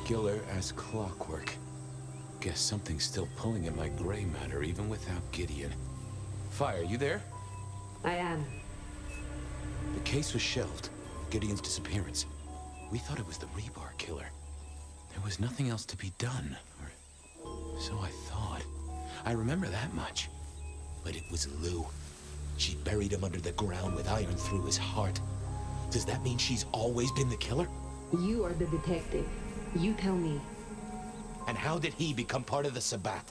Regular as clockwork. Guess something's still pulling at my gray matter even without Gideon. Fire, you there? I am. The case was shelved. Gideon's disappearance. We thought it was the rebar killer. There was nothing else to be done, or so I thought. I remember that much. But it was Lou. She buried him under the ground with iron through his heart. Does that mean she's always been the killer? You are the detective. You tell me. And how did he become part of the Sabbat?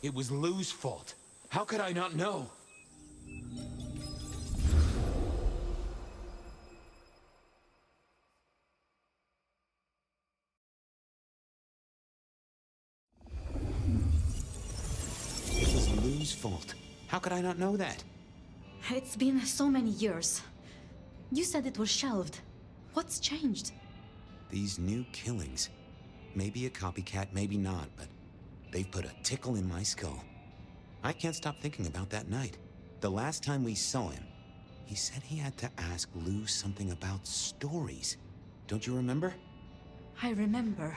It was Lou's fault. How could I not know? It was Lou's fault. How could I not know that? It's been so many years. You said it was shelved. What's changed? These new killings. Maybe a copycat, maybe not, but they've put a tickle in my skull. I can't stop thinking about that night. The last time we saw him, he said he had to ask Lou something about stories. Don't you remember? I remember.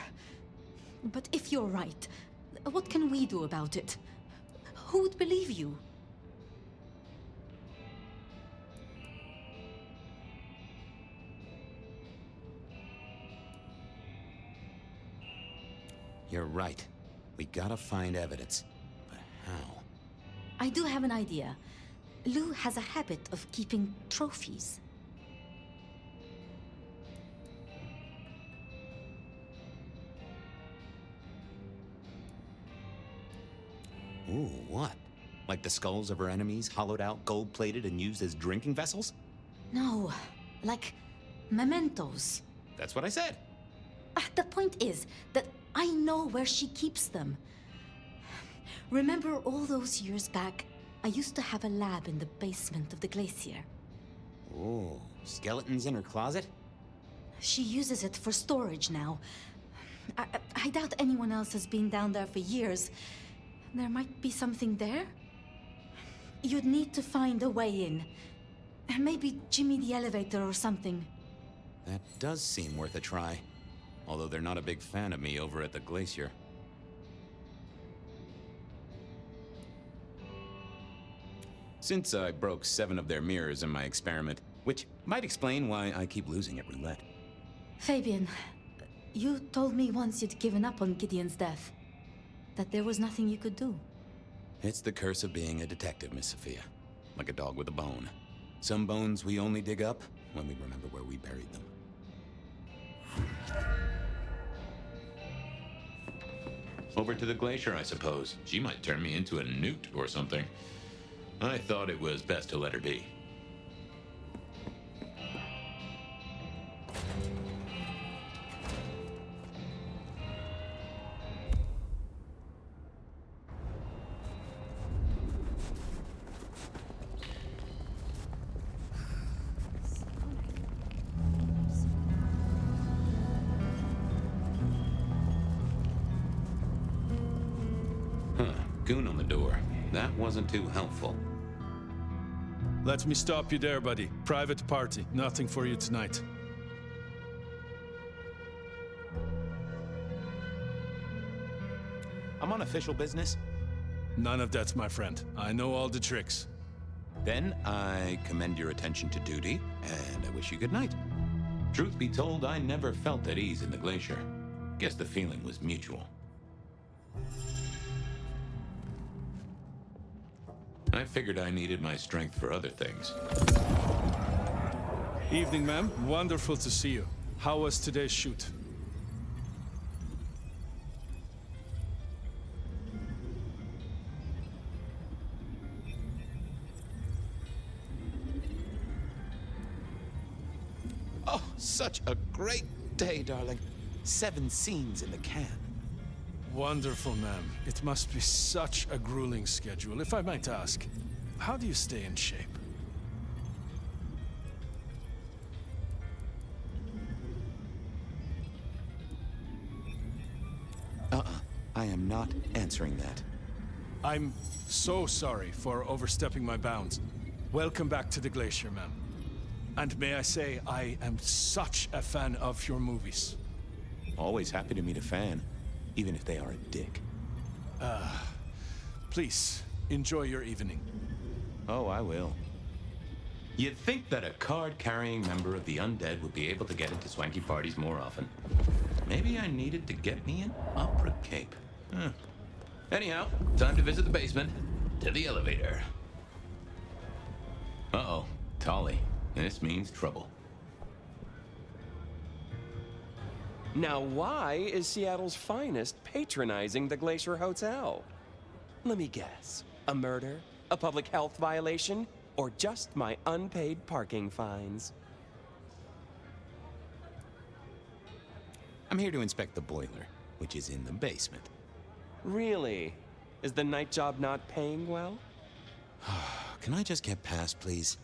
But if you're right, what can we do about it? Who would believe you? You're right. We gotta find evidence. But how? I do have an idea. Lou has a habit of keeping trophies. Ooh, what? Like the skulls of her enemies, hollowed out, gold-plated, and used as drinking vessels? No, like mementos. That's what I said. The point is that I know where she keeps them. Remember all those years back, I used to have a lab in the basement of the glacier. Ooh, skeletons in her closet? She uses it for storage now. I doubt anyone else has been down there for years. There might be something there. You'd need to find a way in. Maybe Jimmy the elevator or something. That does seem worth a try. Although they're not a big fan of me over at the glacier. Since I broke 7 of their mirrors in my experiment, which might explain why I keep losing at roulette. Fabian, you told me once you'd given up on Gideon's death. That there was nothing you could do. It's the curse of being a detective, Miss Sophia. Like a dog with a bone. Some bones we only dig up when we remember where we buried them. Over to the glacier, I suppose. She might turn me into a newt or something. I thought it was best to let her be. Goon on the door. That wasn't too helpful. Let me stop you there, buddy. Private party. Nothing for you tonight. I'm on official business. None of that, my friend. I know all the tricks. Then I commend your attention to duty, and I wish you good night. Truth be told, I never felt at ease in the glacier. Guess the feeling was mutual. I figured I needed my strength for other things. Evening, ma'am. Wonderful to see you. How was today's shoot? Oh, such a great day, darling. 7 scenes in the can. Wonderful, ma'am. It must be such a grueling schedule. If I might ask, how do you stay in shape? I am not answering that. I'm so sorry for overstepping my bounds. Welcome back to the glacier, ma'am. And may I say, I am such a fan of your movies. Always happy to meet a fan, even if they are a dick. Please, enjoy your evening. Oh, I will. You'd think that a card-carrying member of the undead would be able to get into swanky parties more often. Maybe I needed to get me an opera cape. Huh. Anyhow, time to visit the basement. To the elevator. Uh-oh, Tolly. This means trouble. Now, why is Seattle's finest patronizing the Glacier Hotel? Let me guess. A murder? A public health violation? Or just my unpaid parking fines? I'm here to inspect the boiler, which is in the basement. Really? Is the night job not paying well? Can I just get past, please?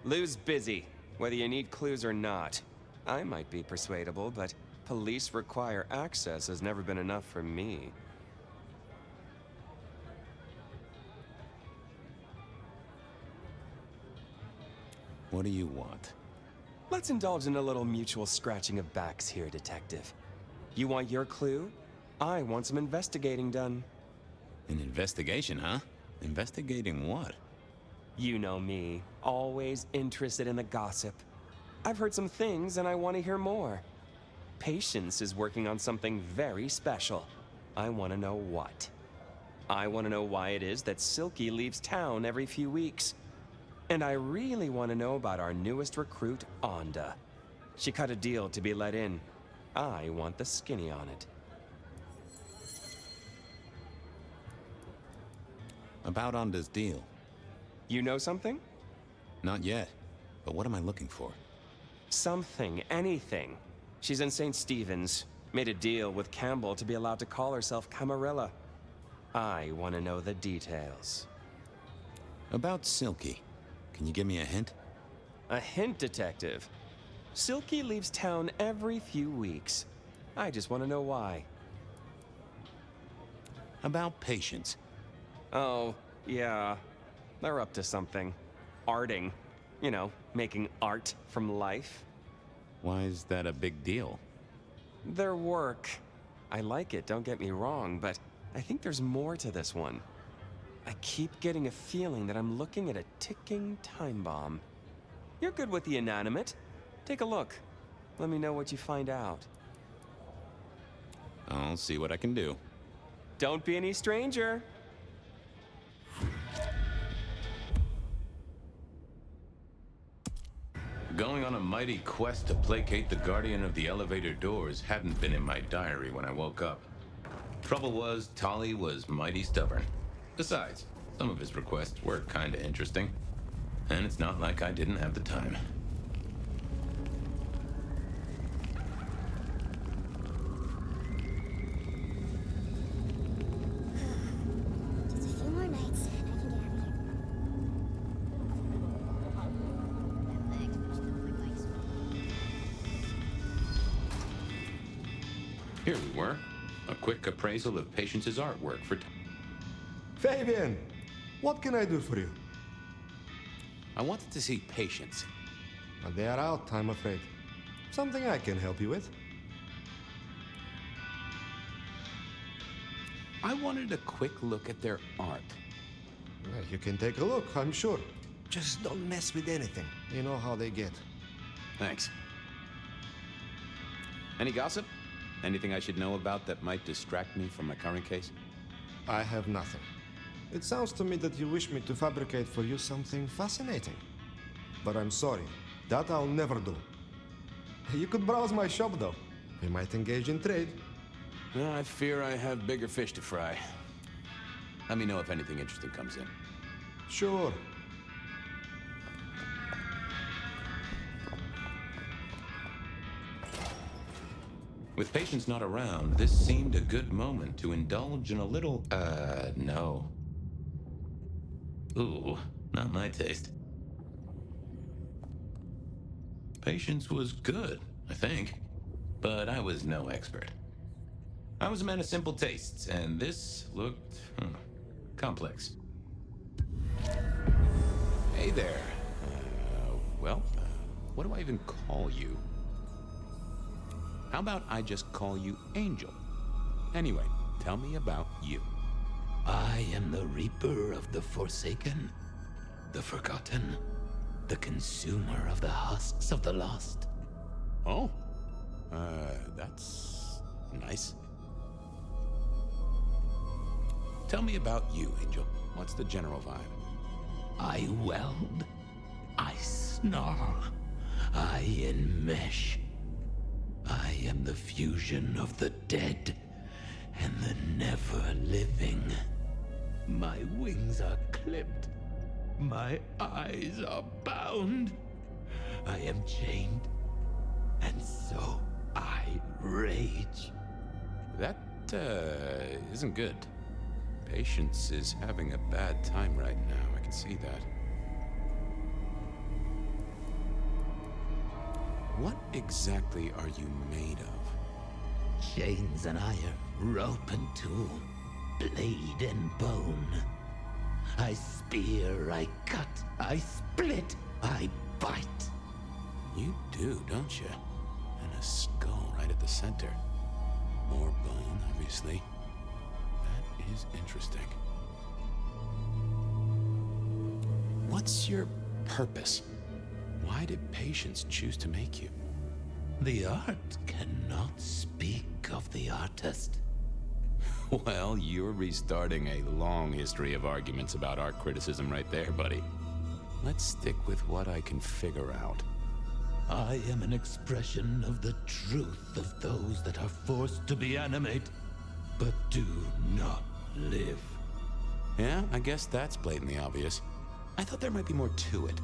Lou's busy, whether you need clues or not. I might be persuadable, but police require access has never been enough for me. What do you want? Let's indulge in a little mutual scratching of backs here, Detective. You want your clue? I want some investigating done. An investigation, huh? Investigating what? You know me, always interested in the gossip. I've heard some things and I want to hear more. Patience is working on something very special. I want to know what. I want to know why it is that Silky leaves town every few weeks. And I really want to know about our newest recruit, Onda. She cut a deal to be let in. I want the skinny on it. About Onda's deal. You know something? Not yet. But what am I looking for? Something, anything. She's in St. Stephen's. Made a deal with Campbell to be allowed to call herself Camarilla. I want to know the details. About Silky. Can you give me a hint? A hint, Detective. Silky leaves town every few weeks. I just want to know why. About Patience. Oh, yeah. They're up to something. Arting. You know, making art from life. Why is that a big deal? Their work. I like it, don't get me wrong, but I think there's more to this one. I keep getting a feeling that I'm looking at a ticking time bomb. You're good with the inanimate. Take a look. Let me know what you find out. I'll see what I can do. Don't be any stranger. Going on a mighty quest to placate the guardian of the elevator doors hadn't been in my diary when I woke up. Trouble was, Tolly was mighty stubborn. Besides, some of his requests were kinda interesting. And it's not like I didn't have the time. Just a few more nights, and I can get out of here. Here we were. A quick appraisal of Patience's artwork for... Fabian, what can I do for you? I wanted to see Patience. They are out, I'm afraid. Something I can help you with. I wanted a quick look at their art. You can take a look, I'm sure. Just don't mess with anything. You know how they get. Thanks. Any gossip? Anything I should know about that might distract me from my current case? I have nothing. It sounds to me that you wish me to fabricate for you something fascinating. But I'm sorry, that I'll never do. You could browse my shop though. We might engage in trade. I fear I have bigger fish to fry. Let me know if anything interesting comes in. Sure. With Patience not around, this seemed a good moment to indulge in a little, no. Ooh, not my taste. Patience was good, I think, but I was no expert. I was a man of simple tastes, and this looked complex. Hey there. What do I even call you? How about I just call you Angel? Anyway, tell me about you. I am the Reaper of the Forsaken, the Forgotten, the consumer of the husks of the lost. Oh, that's nice. Tell me about you, Angel. What's the general vibe? I weld, I snarl, I enmesh. I am the fusion of the dead and the never-living. My wings are clipped, my eyes are bound. I am chained, and so I rage. That, isn't good. Patience is having a bad time right now. I can see that. What exactly are you made of? Chains and iron, rope and tool, blade and bone. I spear, I cut, I split, I bite. You do, don't you? And a skull right at the center. More bone, obviously. That is interesting. What's your purpose? Why did Patience choose to make you? The art cannot speak of the artist. Well, you're restarting a long history of arguments about art criticism right there, buddy. Let's stick with what I can figure out. I am an expression of the truth of those that are forced to be animate, but do not live. Yeah, I guess that's blatantly obvious. I thought there might be more to it.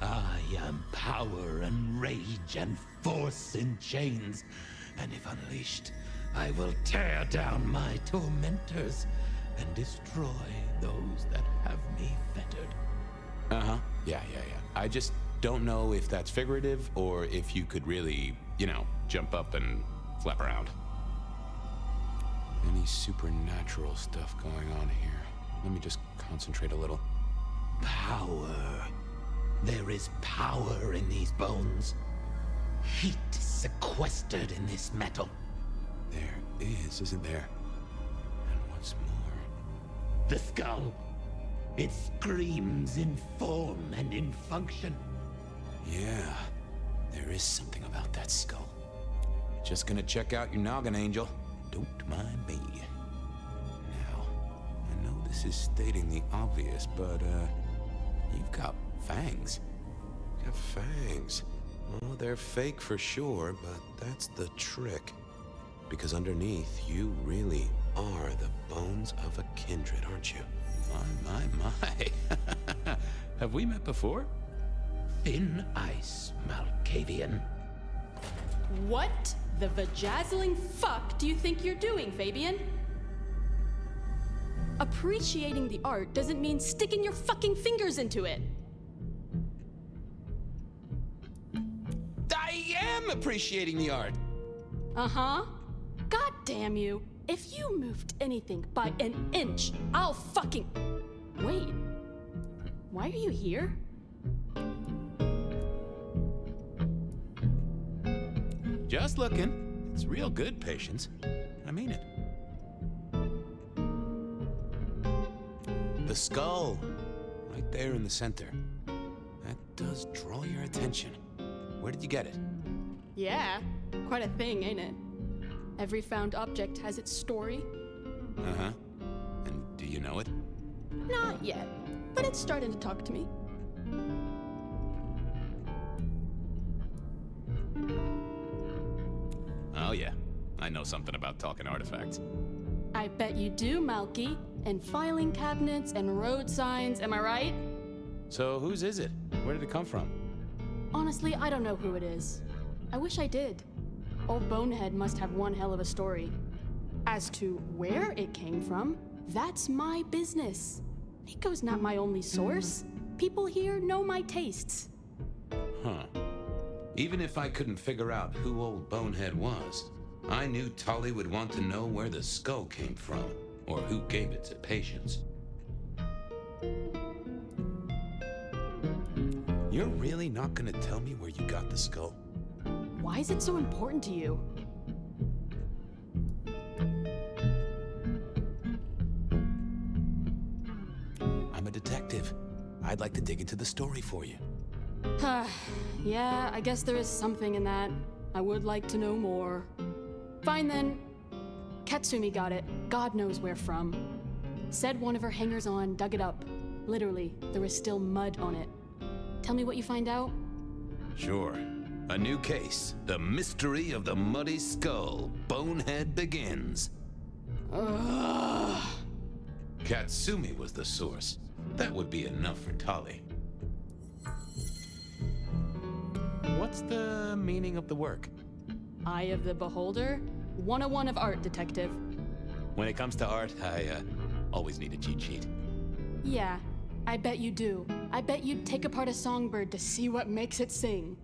I am power and rage and force in chains, and if unleashed, I will tear down my tormentors and destroy those that have me fettered. Uh-huh. Yeah. I just don't know if that's figurative or if you could really, jump up and flap around. Any supernatural stuff going on here? Let me just concentrate a little. Power. There is power in these bones. Heat sequestered in this metal. There is, isn't there? And what's more? The skull. It screams in form and in function. Yeah, there is something about that skull. Just gonna check out your noggin, Angel. Don't mind me. Now, I know this is stating the obvious, but, you've got fangs. You've got fangs. Oh, they're fake for sure, but that's the trick. Because underneath, you really are the bones of a kindred, aren't you? My. Have we met before? Thin ice, Malkavian. What the vajazzling fuck do you think you're doing, Fabian? Appreciating the art doesn't mean sticking your fucking fingers into it. I am appreciating the art. Uh-huh. God damn you. If you moved anything by an inch, I'll fucking... Wait. Why are you here? Just looking. It's real good, Patience. I mean it. The skull. Right there in the center. That does draw your attention. Where did you get it? Yeah, quite a thing, ain't it? Every found object has its story. Uh-huh. And do you know it? Not yet, but it's starting to talk to me. Oh yeah, I know something about talking artifacts. I bet you do, Malky. And filing cabinets and road signs, am I right? So whose is it? Where did it come from? Honestly, I don't know who it is. I wish I did. Old Bonehead must have one hell of a story. As to where it came from, that's my business. Nico's not my only source. People here know my tastes. Huh. Even if I couldn't figure out who old Bonehead was, I knew Tully would want to know where the skull came from, or who gave it to Patience. You're really not gonna tell me where you got the skull? Why is it so important to you? I'm a detective. I'd like to dig into the story for you. Yeah, I guess there is something in that. I would like to know more. Fine then. Katsumi got it. God knows where from. Said one of her hangers-on dug it up. Literally, there was still mud on it. Tell me what you find out. Sure. A new case. The mystery of the Muddy Skull. Bonehead begins. Ugh. Katsumi was the source. That would be enough for Tali. What's the meaning of the work? Eye of the Beholder? 101 of art, detective. When it comes to art, I always need a cheat sheet. Yeah, I bet you do. I bet you'd take apart a songbird to see what makes it sing.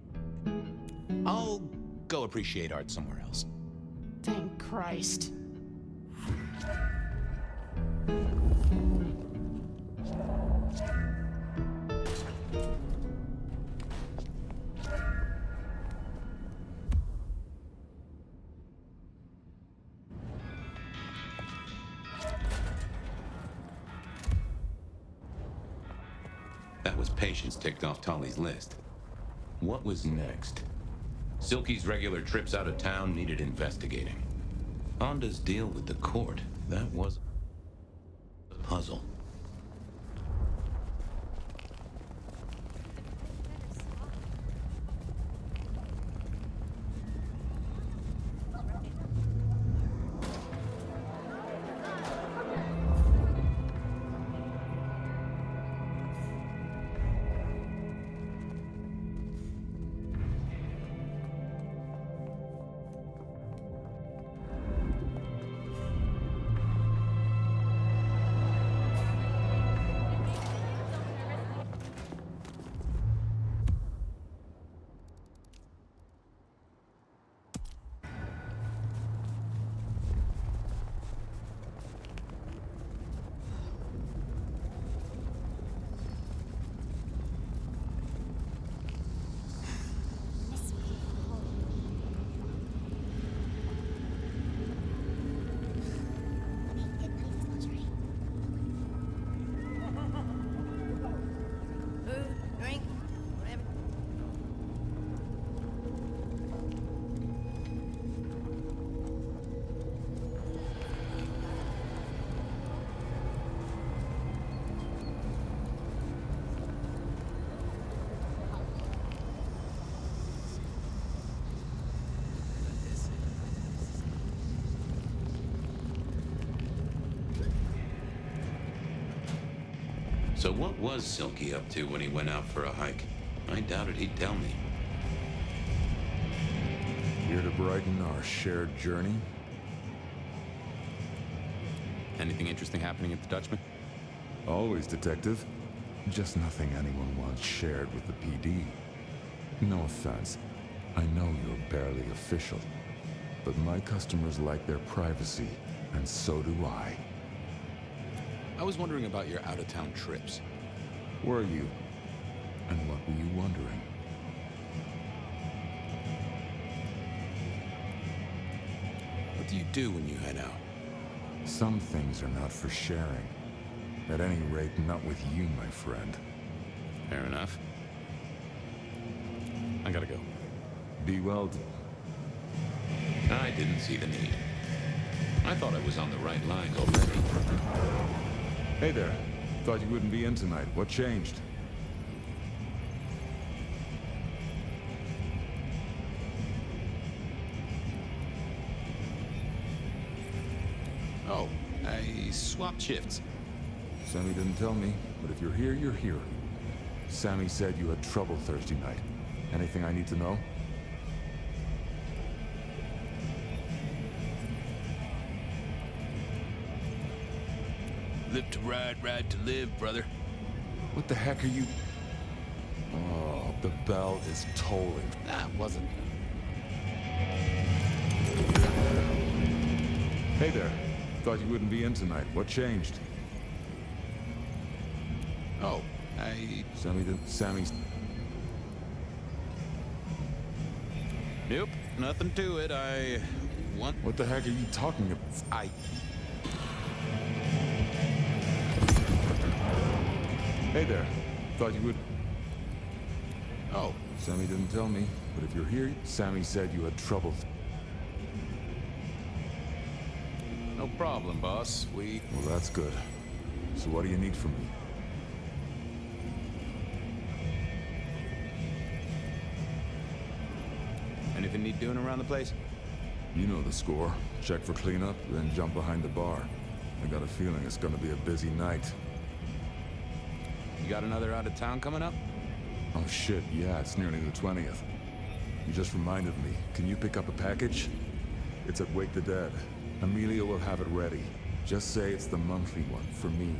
I'll go appreciate art somewhere else. Thank Christ. That was Patience ticked off Tali's list. What was next? Silky's regular trips out of town needed investigating. Honda's deal with the court, that was a puzzle. So what was Silky up to when he went out for a hike? I doubted he'd tell me. Here to brighten our shared journey? Anything interesting happening at the Dutchman? Always, detective. Just nothing anyone wants shared with the PD. No offense. I know you're barely official. But my customers like their privacy, and so do I. I was wondering about your out-of-town trips. Were you? And what were you wondering? What do you do when you head out? Some things are not for sharing. At any rate, not with you, my friend. Fair enough. I gotta go. Be well. I didn't see the need. I thought I was on the right lines already. Hey there. Thought you wouldn't be in tonight. What changed? Oh, I swapped shifts. Sammy didn't tell me, but if you're here, you're here. Sammy said you had trouble Thursday night. Anything I need to know? Live to ride, ride to live, brother. What the heck are you... Oh, the bell is tolling. That wasn't... Hey there. Thought you wouldn't be in tonight. What changed? Oh, I... Sammy's... Nope, nothing to it. I want... What the heck are you talking about? Hey there. Thought you would... Oh, Sammy didn't tell me, but if you're here, Sammy said you had trouble. no problem, boss. Well, that's good. So what do you need from me? Anything need doing around the place? You know the score. Check for cleanup, then jump behind the bar. I got a feeling it's gonna be a busy night. You got another out of town coming up? Oh shit, yeah, it's nearly the 20th. You just reminded me. Can you pick up a package? It's at Wake the Dead. Amelia will have it ready. Just say it's the monthly one, for me.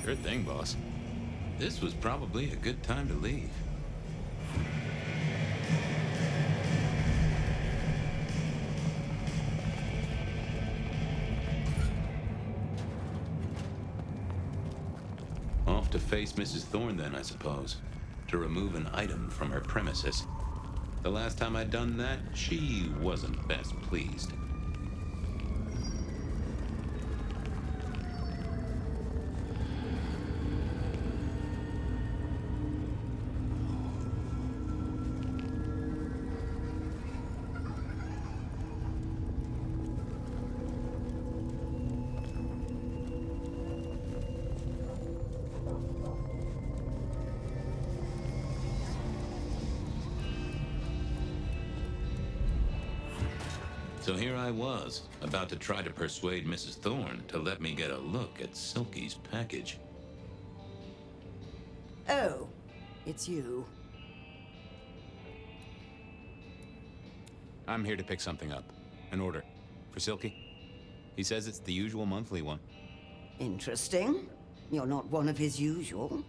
Sure thing, boss. This was probably a good time to leave. Off to face Mrs. Thorne then, I suppose. To remove an item from her premises. The last time I'd done that, she wasn't best pleased. So here I was, about to try to persuade Mrs. Thorne to let me get a look at Silky's package. Oh, it's you. I'm here to pick something up. An order. For Silky. He says it's the usual monthly one. Interesting. You're not one of his usual.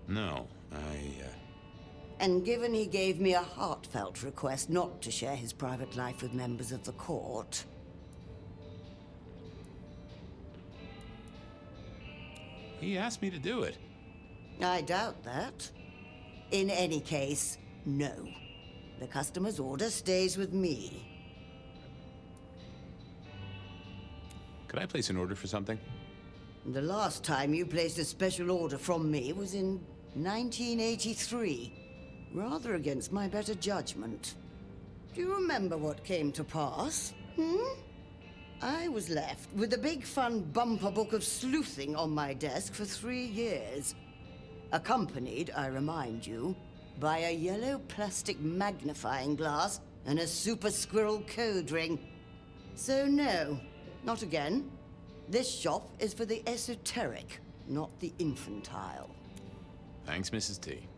No, And given he gave me a heartfelt request not to share his private life with members of the court... He asked me to do it. I doubt that. In any case, no. The customer's order stays with me. Could I place an order for something? The last time you placed a special order from me was in 1983. Rather against my better judgment. Do you remember what came to pass? I was left with a big fun bumper book of sleuthing on my desk for 3 years. Accompanied, I remind you, by a yellow plastic magnifying glass and a super squirrel code ring. So no, not again. This shop is for the esoteric, not the infantile. Thanks, Mrs. T.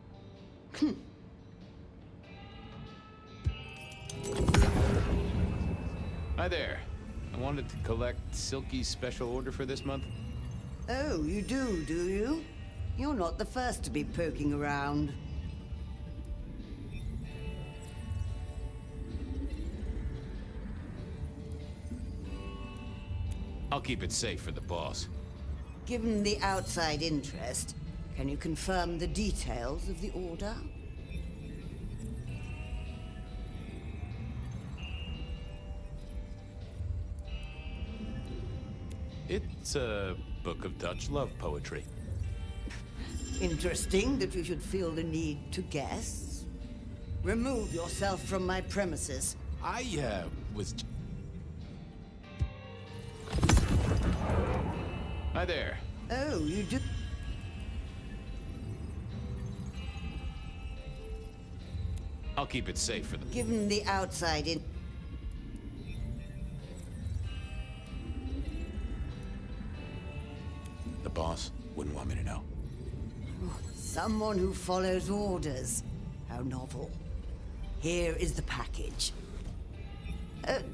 Hi there. I wanted to collect Silky's special order for this month. Oh, you do you? You're not the first to be poking around. I'll keep it safe for the boss. Given the outside interest, can you confirm the details of the order? It's a book of Dutch love poetry. Interesting that you should feel the need to guess. Remove yourself from my premises. I, was... Hi there. Oh, you do... I'll keep it safe for the... Given the outside in... The boss wouldn't want me to know. Someone who follows orders. How novel. Here is the package.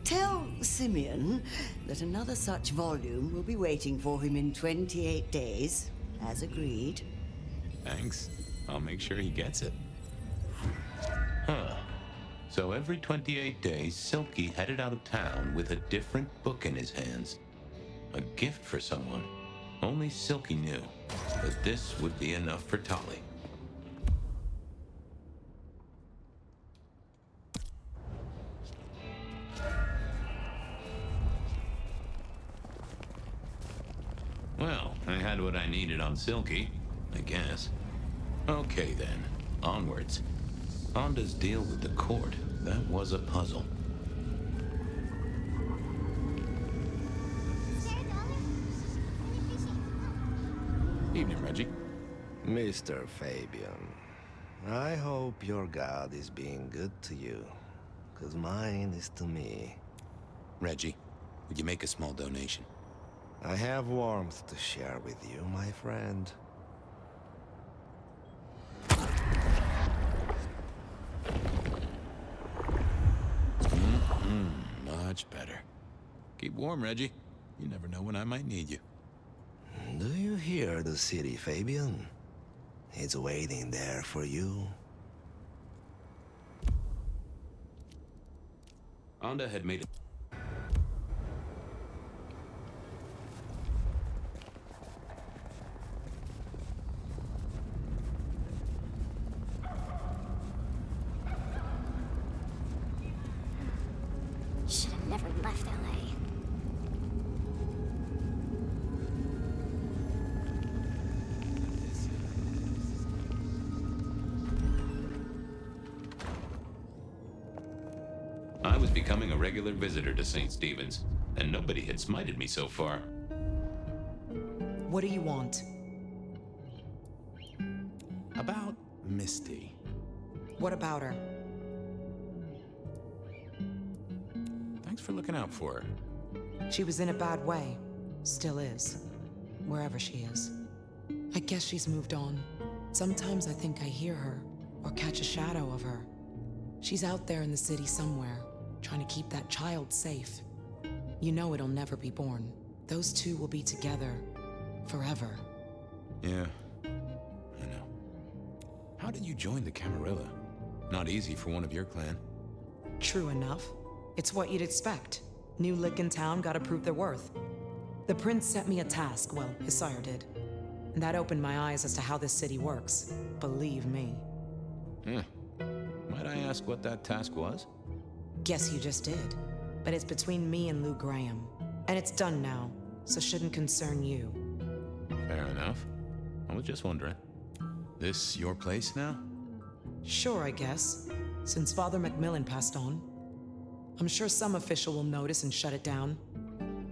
Tell Simeon that another such volume will be waiting for him in 28 days, as agreed. Thanks. I'll make sure he gets it. Huh. So every 28 days, Silky headed out of town with a different book in his hands. A gift for someone. Only Silky knew. But this would be enough for Tolly. Well, I had what I needed on Silky, I guess. Okay then, onwards. Onda's deal with the court, that was a puzzle. Evening, Reggie. Mr. Fabian, I hope your god is being good to you, 'cause mine is to me. Reggie, would you make a small donation? I have warmth to share with you, my friend. Much better. Keep warm, Reggie. You never know when I might need you. Do you hear the city, Fabian? It's waiting there for you. Onda had made it. Should have never left LA. I was becoming a regular visitor to St. Stephen's, and nobody had smited me so far. What do you want? About Misty. What about her? Thanks for looking out for her. She was in a bad way. Still is. Wherever she is. I guess she's moved on. Sometimes I think I hear her, or catch a shadow of her. She's out there in the city somewhere, trying to keep that child safe. You know it'll never be born. Those two will be together forever. Yeah, I know. How did you join the Camarilla? Not easy for one of your clan. True enough. It's what you'd expect. New lick in town gotta prove their worth. The prince set me a task, well, his sire did. And that opened my eyes as to how this city works. Believe me. Might I ask what that task was? Guess you just did. But it's between me and Lou Graham. And it's done now, so shouldn't concern you. Fair enough. I was just wondering. This your place now? Sure, I guess. Since Father Macmillan passed on. I'm sure some official will notice and shut it down.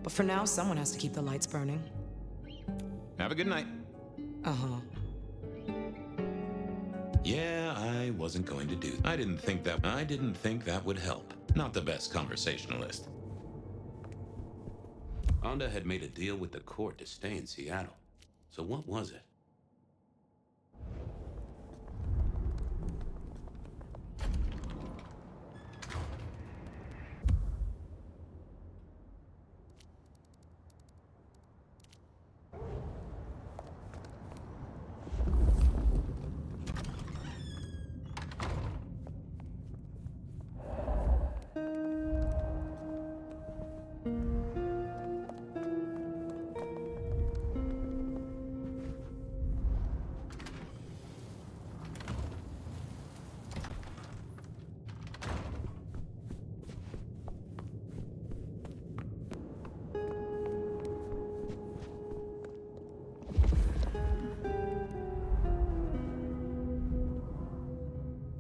But for now, someone has to keep the lights burning. Have a good night. Uh-huh. Yeah, I wasn't going to do that. I didn't think that would help. Not the best conversationalist. Onda had made a deal with the court to stay in Seattle. So what was it?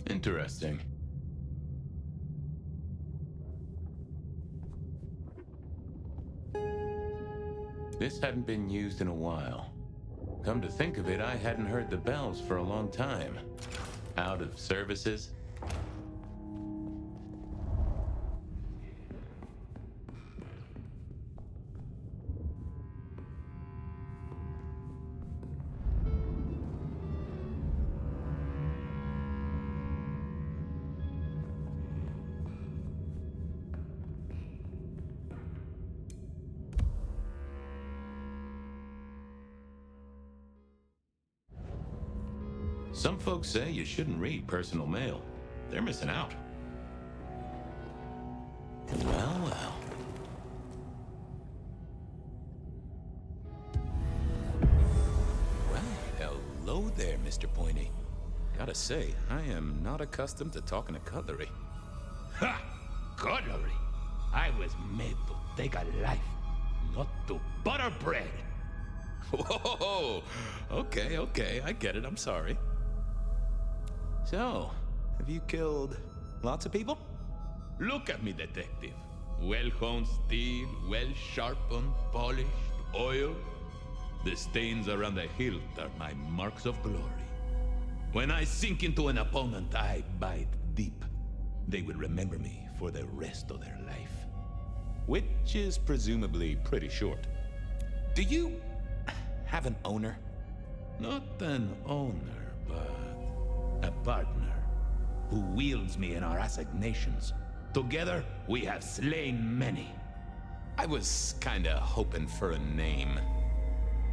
Interesting. This hadn't been used in a while. Come to think of it, I hadn't heard the bells for a long time. Out of services? Some folks say you shouldn't read personal mail. They're missing out. Well, well. Well, hello there, Mr. Pointy. Gotta say, I am not accustomed to talking to cutlery. Ha! Cutlery! I was made to take a life, not to butter bread. Whoa! Okay, I get it. I'm sorry. So, have you killed lots of people? Look at me, detective. Well-honed steel, well-sharpened, polished, oiled. The stains around the hilt are my marks of glory. When I sink into an opponent, I bite deep. They will remember me for the rest of their life. Which is presumably pretty short. Do you have an owner? Not an owner, but a partner who wields me in our assignations. Together, we have slain many. I was kinda hoping for a name.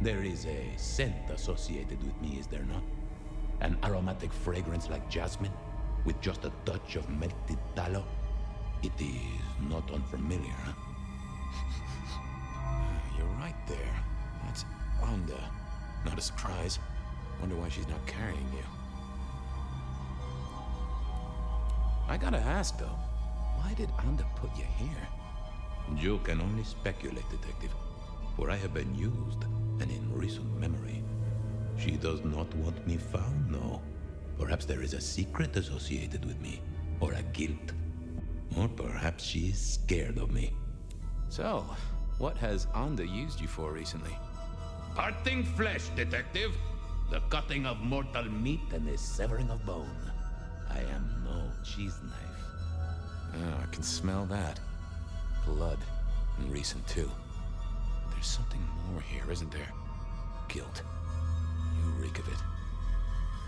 There is a scent associated with me, is there not? An aromatic fragrance like jasmine, with just a touch of melted tallow. It is not unfamiliar, huh? You're right there. That's Onda. Not a surprise. Wonder why she's not carrying you. I gotta ask, though. Why did Onda put you here? You can only speculate, detective. For I have been used, and in recent memory. She does not want me found, no. Perhaps there is a secret associated with me, or a guilt. Or perhaps she is scared of me. So, what has Onda used you for recently? Parting flesh, detective. The cutting of mortal meat and the severing of bone. I am no cheese knife. Oh, I can smell that. Blood. And recent, too. But there's something more here, isn't there? Guilt. You reek of it.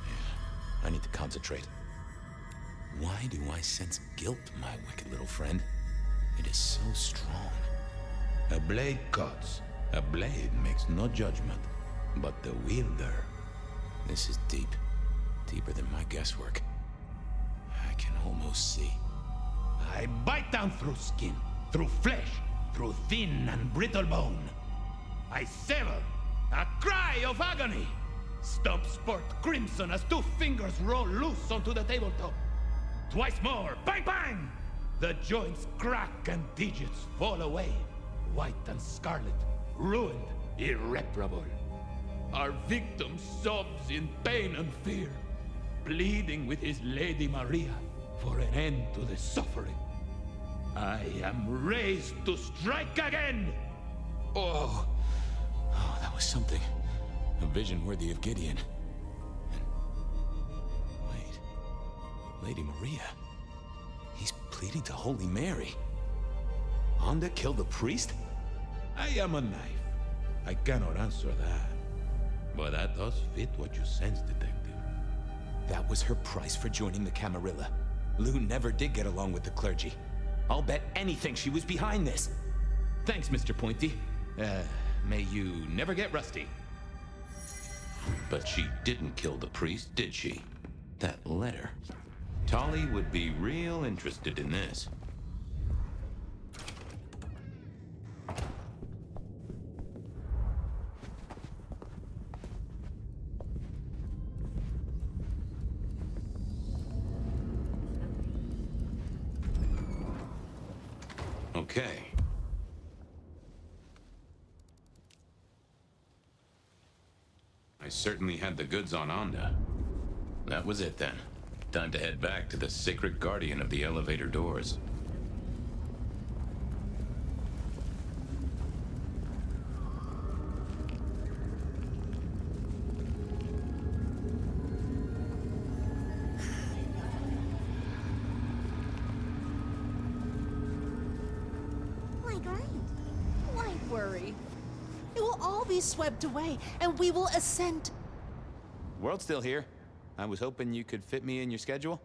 Yeah, I need to concentrate. Why do I sense guilt, my wicked little friend? It is so strong. A blade cuts. A blade makes no judgment. But the wielder... This is deep. Deeper than my guesswork. I can almost see. I bite down through skin, through flesh, through thin and brittle bone. I sever, a cry of agony. Stumps spurt crimson as 2 fingers roll loose onto the tabletop. Twice more, bang bang! The joints crack and digits fall away. White and scarlet, ruined, irreparable. Our victim sobs in pain and fear, pleading with his Lady Maria for an end to the suffering. I am raised to strike again! Oh, that was something. A vision worthy of Gideon. And... wait. Lady Maria. He's pleading to Holy Mary. Onda killed the priest? I am a knife. I cannot answer that. But that does fit what you sense, detective. That was her price for joining the Camarilla. Lou never did get along with the clergy. I'll bet anything she was behind this. Thanks, Mr. Pointy. May you never get rusty. But she didn't kill the priest, did she? That letter. Tolly would be real interested in this. Okay. I certainly had the goods on Onda. That was it then. Time to head back to the sacred guardian of the elevator doors. My grind. Why worry? It will all be swept away, and we will ascend. World's still here. I was hoping you could fit me in your schedule.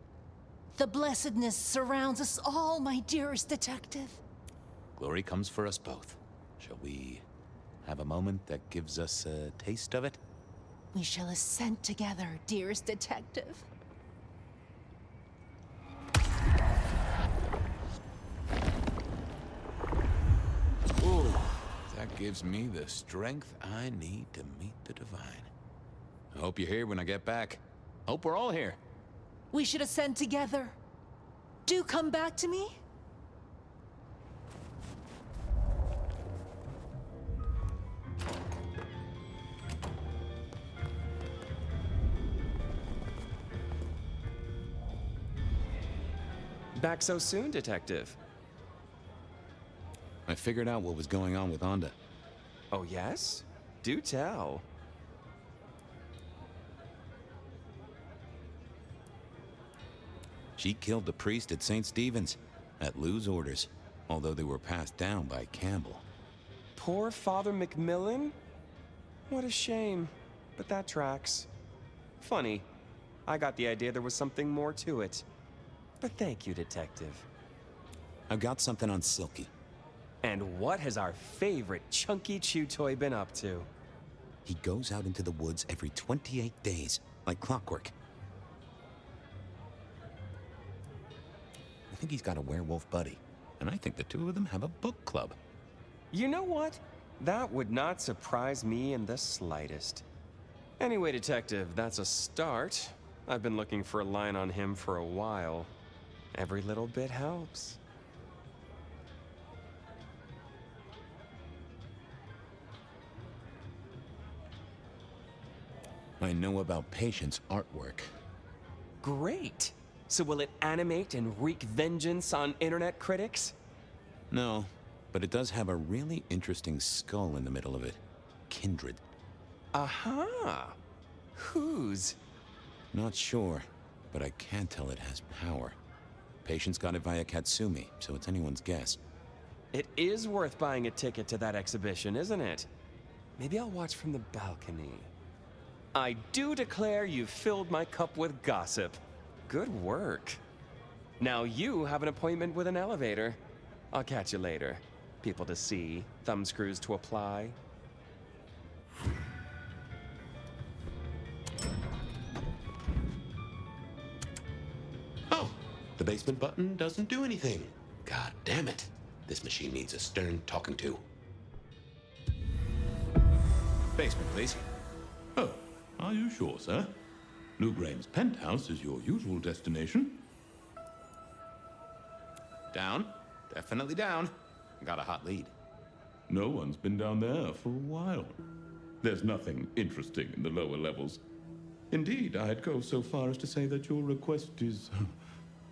The blessedness surrounds us all, my dearest detective. Glory comes for us both. Shall we have a moment that gives us a taste of it? We shall ascend together, dearest detective. Ooh, that gives me the strength I need to meet the divine. I hope you're here when I get back. Hope we're all here. We should ascend together. Do come back to me. Back so soon, Detective? I figured out what was going on with Onda. Oh, yes? Do tell. She killed the priest at St. Stephen's, at Lou's orders, although they were passed down by Campbell. Poor Father Macmillan? What a shame, but that tracks. Funny, I got the idea there was something more to it. But thank you, Detective. I've got something on Silky. And what has our favorite chunky chew toy been up to? He goes out into the woods every 28 days, like clockwork. I think he's got a werewolf buddy, and I think the two of them have a book club. You know what? That would not surprise me in the slightest. Anyway, Detective, that's a start. I've been looking for a line on him for a while. Every little bit helps. I know about Patience artwork. Great! So will it animate and wreak vengeance on internet critics? No, but it does have a really interesting skull in the middle of it. Kindred. Aha! Whose? Not sure, but I can tell it has power. Patience got it via Katsumi, so it's anyone's guess. It is worth buying a ticket to that exhibition, isn't it? Maybe I'll watch from the balcony. I do declare you've filled my cup with gossip. Good work. Now you have an appointment with an elevator. I'll catch you later. People to see, thumbscrews to apply. Oh, the basement button doesn't do anything. God damn it. This machine needs a stern talking to. Basement, please. Oh, are you sure, sir? Lou Graham's penthouse is your usual destination. Down. Definitely down. Got a hot lead. No one's been down there for a while. There's nothing interesting in the lower levels. Indeed, I'd go so far as to say that your request is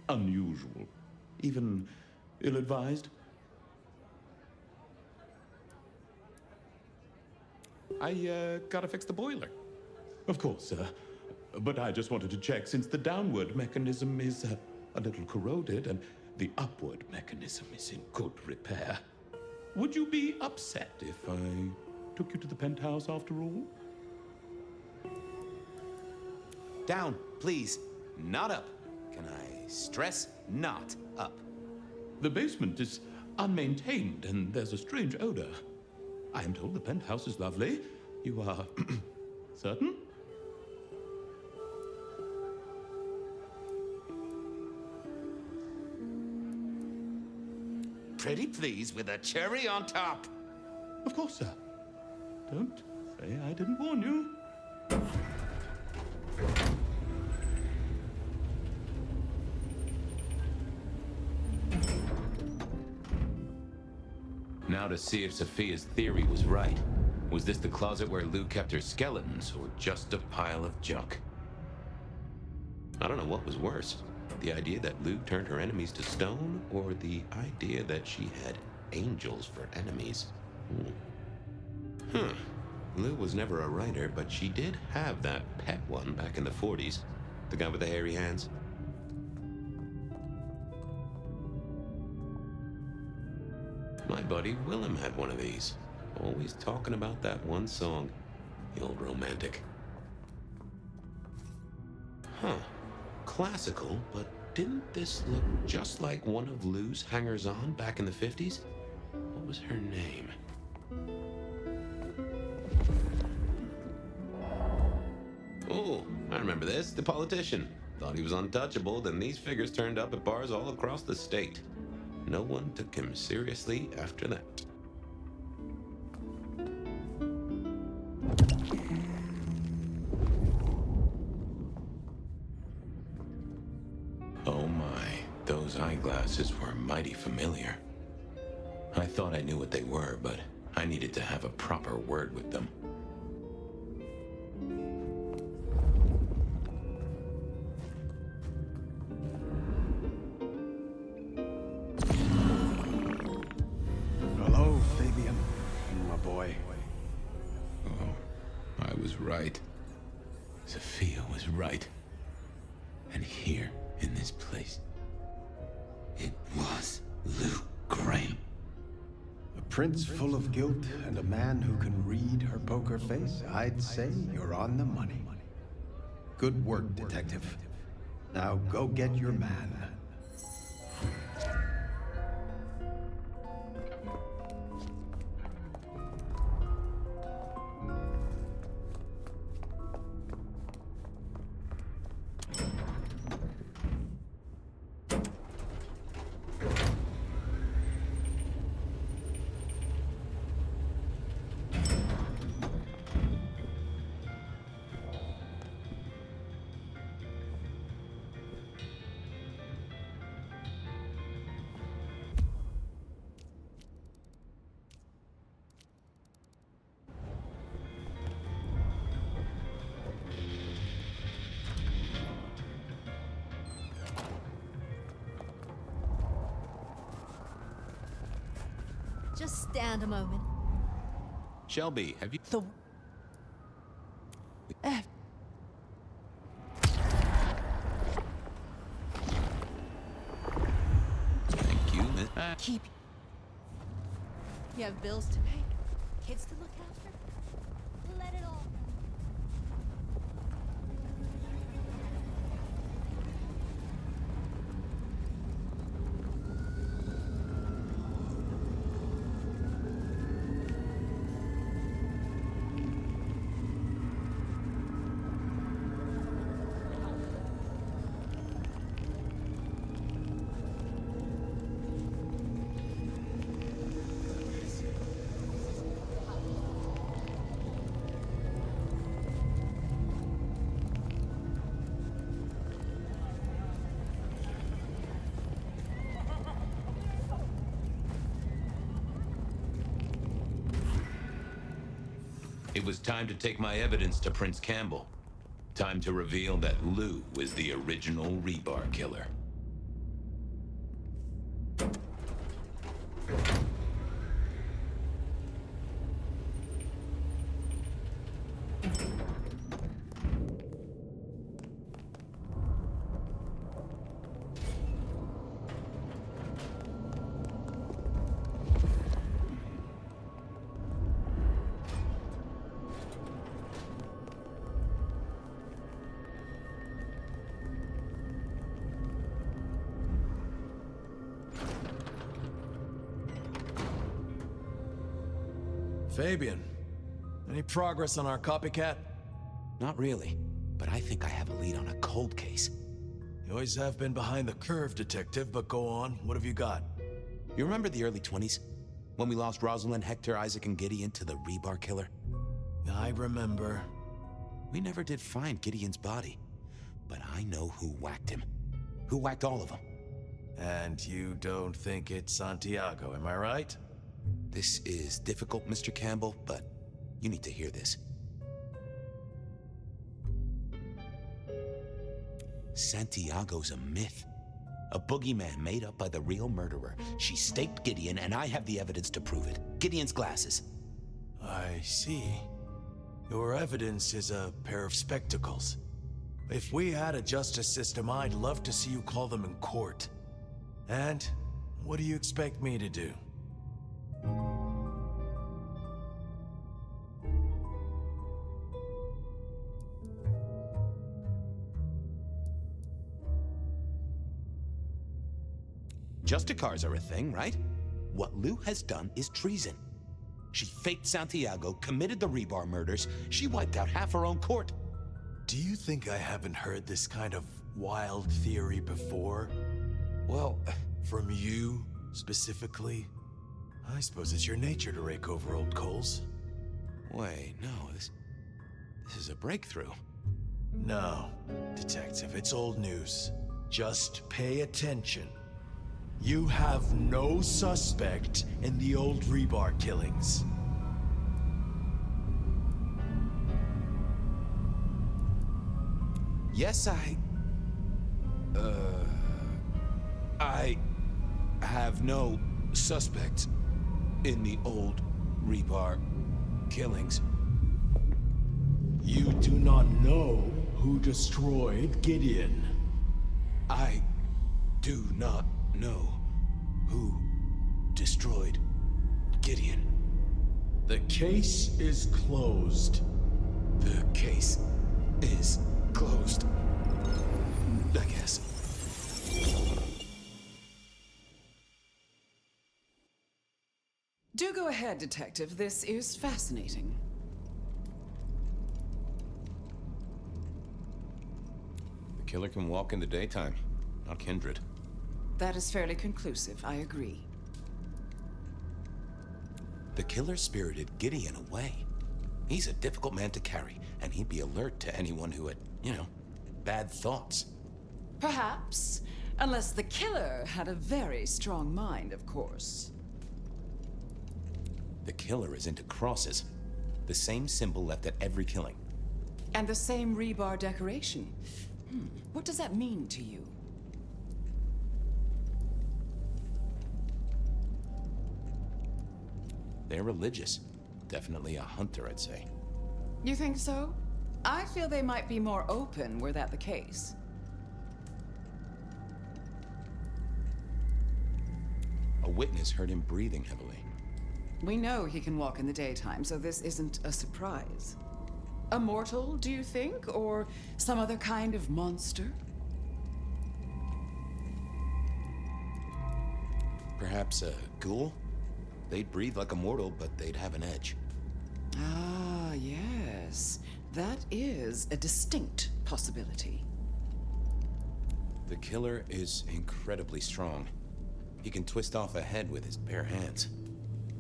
unusual, even ill-advised. I gotta fix the boiler. Of course, sir. But I just wanted to check since the downward mechanism is a little corroded and the upward mechanism is in good repair. Would you be upset if I took you to the penthouse after all? Down, please. Not up. Can I stress not up? The basement is unmaintained and there's a strange odor. I am told the penthouse is lovely. You are certain? Pretty please with a cherry on top. Of course, sir. Don't say I didn't warn you. Now to see if Sophia's theory was right. Was this the closet where Lou kept her skeletons, or just a pile of junk? I don't know what was worse. The idea that Lou turned her enemies to stone, or the idea that she had angels for enemies? Lou was never a writer, but she did have that pet one back in the 40s. The guy with the hairy hands. My buddy Willem had one of these. Always talking about that one song. The old romantic. Huh. Classical, but didn't this look just like one of Lou's hangers-on back in the 50s? What was her name? Oh, I remember this. The politician. Thought he was untouchable, then these figures turned up at bars all across the state. No one took him seriously after that. Oh my, those eyeglasses were mighty familiar. I thought I knew what they were, but I needed to have a proper word with them. right. Sophia was right. And here, in this place, it was Luke Graham. A prince full of guilt and a man who can read her poker face? I'd say you're on the money. Good work, detective. Now go get your man. Just stand a moment. Shelby, have you... Thank you, Miss... Keep... You have bills to pay, kids to look after. Let it all... It was time to take my evidence to Prince Campbell. Time to reveal that Lou was the original rebar killer. Fabian, any progress on our copycat? Not really, but I think I have a lead on a cold case. You always have been behind the curve, detective, but go on. What have you got? You remember the early 20s? When we lost Rosalind, Hector, Isaac, and Gideon to the rebar killer? I remember. We never did find Gideon's body, but I know who whacked him. Who whacked all of them. And you don't think it's Santiago, am I right? This is difficult, Mr. Campbell, but you need to hear this. Santiago's a myth. A boogeyman made up by the real murderer. She staked Gideon, and I have the evidence to prove it. Gideon's glasses. I see. Your evidence is a pair of spectacles. If we had a justice system, I'd love to see you call them in court. And what do you expect me to do? Justicars are a thing, right? What Lou has done is treason. She faked Santiago, committed the rebar murders. She wiped out half her own court. Do you think I haven't heard this kind of wild theory before? Well, from you, specifically? I suppose it's your nature to rake over old coals. Wait, no, this is a breakthrough. No, detective, it's old news. Just pay attention. You have no suspect in the old rebar killings. Yes, I have no suspect in the old rebar killings. You do not know who destroyed Gideon. I do not know who destroyed Gideon. The case is closed. The case is closed. I guess. Do go ahead, Detective. This is fascinating. The killer can walk in the daytime, not Kindred. That is fairly conclusive, I agree. The killer spirited Gideon away. He's a difficult man to carry, and he'd be alert to anyone who had, bad thoughts. Perhaps. Unless the killer had a very strong mind, of course. The killer is into crosses. The same symbol left at every killing. And the same rebar decoration. What does that mean to you? They're religious. Definitely a hunter, I'd say. You think so? I feel they might be more open were that the case. A witness heard him breathing heavily. We know he can walk in the daytime, so this isn't a surprise. A mortal, do you think? Or some other kind of monster? Perhaps a ghoul? They'd breathe like a mortal, but they'd have an edge. Ah, yes. That is a distinct possibility. The killer is incredibly strong. He can twist off a head with his bare hands.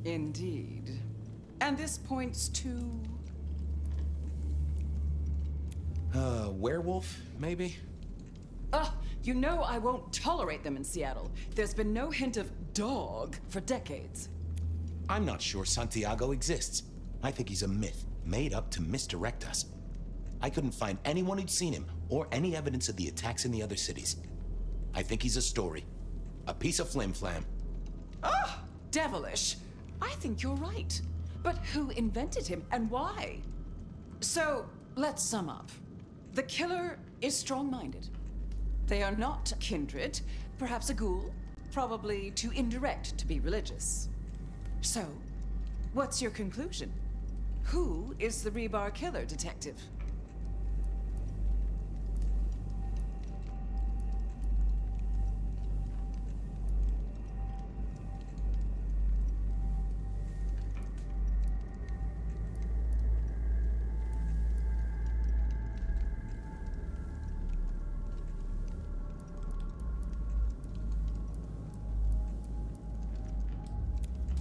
Indeed. And this points to... werewolf, maybe? You know I won't tolerate them in Seattle. There's been no hint of dog for decades. I'm not sure Santiago exists. I think he's a myth, made up to misdirect us. I couldn't find anyone who'd seen him, or any evidence of the attacks in the other cities. I think he's a story. A piece of flim-flam. Devilish. I think you're right. But who invented him, and why? So, let's sum up. The killer is strong-minded. They are not kindred, perhaps a ghoul, probably too indirect to be religious. So, what's your conclusion? Who is the rebar killer, Detective?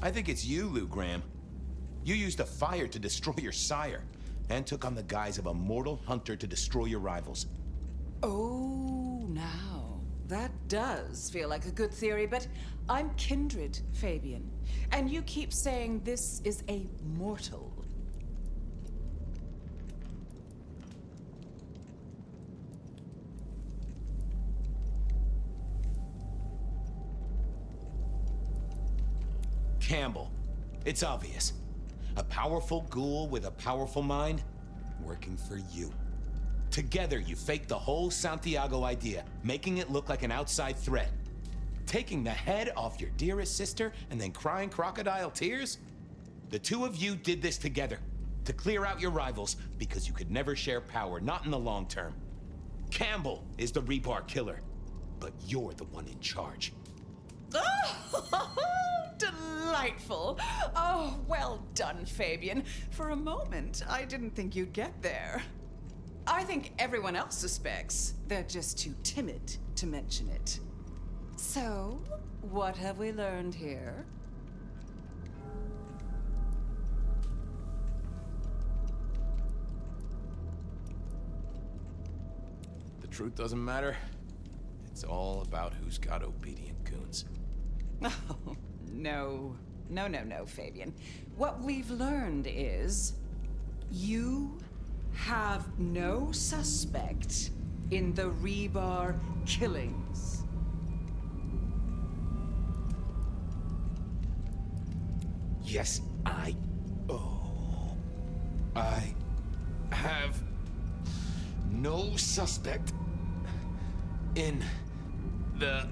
I think it's you, Lou Graham. You used the fire to destroy your sire, and took on the guise of a mortal hunter to destroy your rivals. Oh, now. That does feel like a good theory, but I'm kindred, Fabian. And you keep saying this is a mortal. Campbell. It's obvious. A powerful ghoul with a powerful mind, working for you. Together, you faked the whole Santiago idea, making it look like an outside threat. Taking the head off your dearest sister and then crying crocodile tears? The two of you did this together, to clear out your rivals, because you could never share power, not in the long term. Campbell is the rebar killer, but you're the one in charge. Delightful. Oh, well done, Fabian. For a moment, I didn't think you'd get there. I think everyone else suspects. They're just too timid to mention it. So, what have we learned here? The truth doesn't matter. It's all about who's got obedient goons. Oh, no. No, Fabian. What we've learned is you have no suspect in the rebar killings. Yes, I have no suspect in the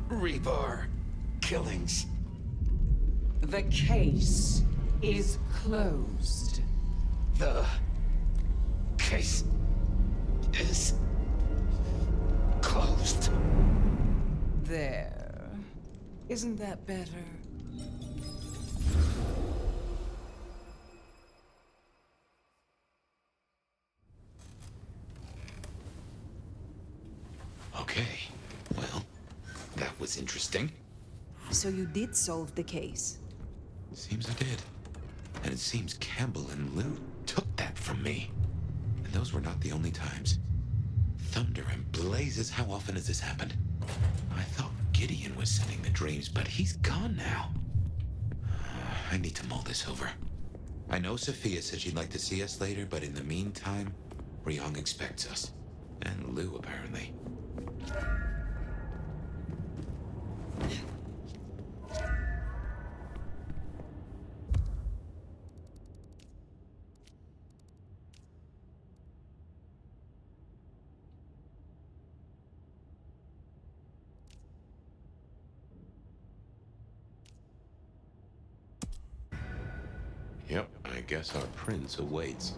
Rebar killings. The case is closed. The case is closed. There. Isn't that better? Okay, well, that was interesting. So you did solve the case? Seems I did. And it seems Campbell and Lou took that from me. And those were not the only times. Thunder and blazes, how often has this happened? I thought Gideon was sending the dreams, but he's gone now. I need to mull this over. I know Sophia said she'd like to see us later, but in the meantime, Ryong expects us. And Lou, apparently. Yep, I guess our prince awaits.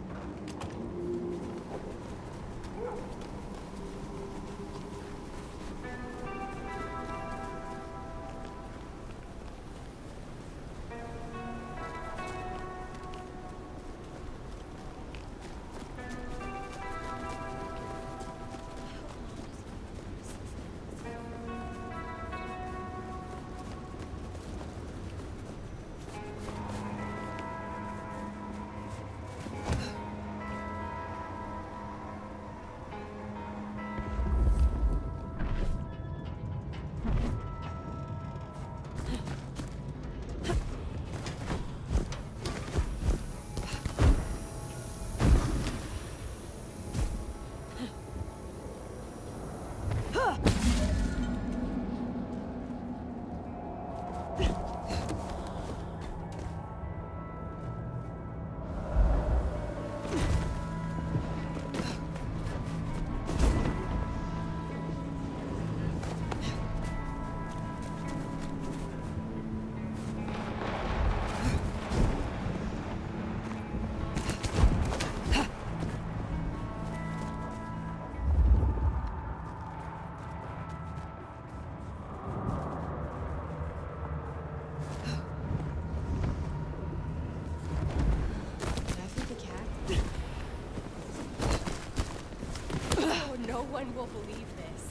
No one will believe this.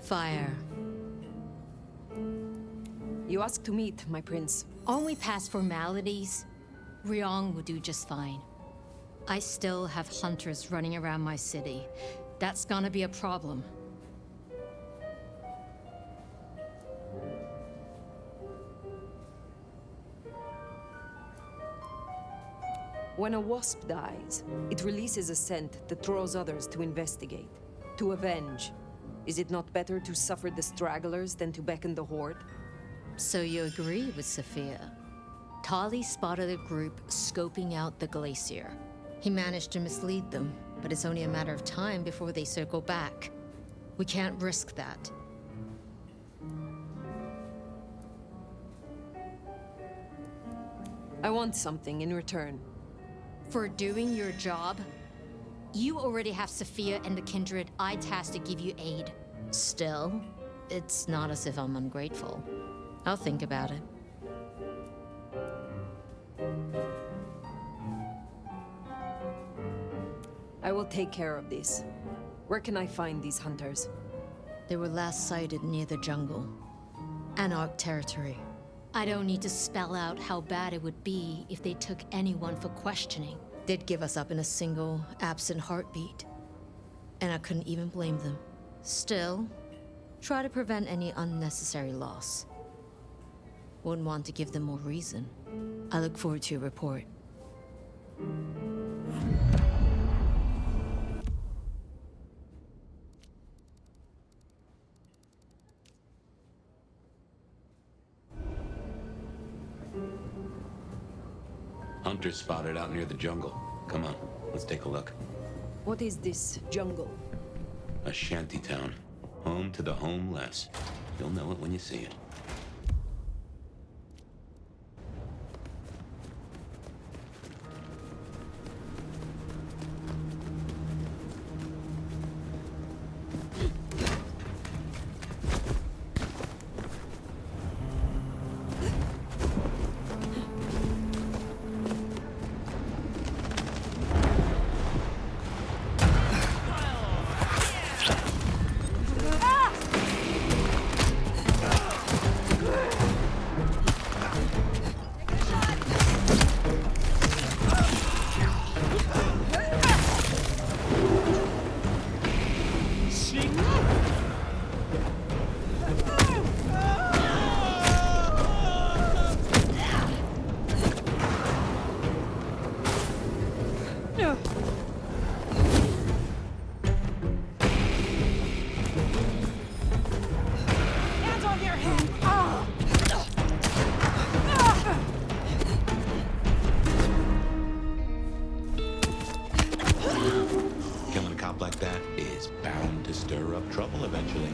Fire. You asked to meet, my prince. Only past formalities. Ryong will do just fine. I still have hunters running around my city. That's gonna be a problem. When a wasp dies, it releases a scent that draws others to investigate, to avenge. Is it not better to suffer the stragglers than to beckon the horde? So you agree with Sophia? Tali spotted a group scoping out the glacier. He managed to mislead them, but it's only a matter of time before they circle back. We can't risk that. I want something in return. For doing your job? You already have Sophia and the Kindred I tasked to give you aid. Still, it's not as if I'm ungrateful. I'll think about it. I will take care of this. Where can I find these hunters? They were last sighted near the jungle. Anarch territory. I don't need to spell out how bad it would be if they took anyone for questioning. They'd give us up in a single, absent heartbeat. And I couldn't even blame them. Still, try to prevent any unnecessary loss. Wouldn't want to give them more reason. I look forward to your report. Hunters spotted out near the jungle. Come on, let's take a look. What is this jungle? A shanty town. Home to the homeless. You'll know it when you see it. Like that is bound to stir up trouble eventually.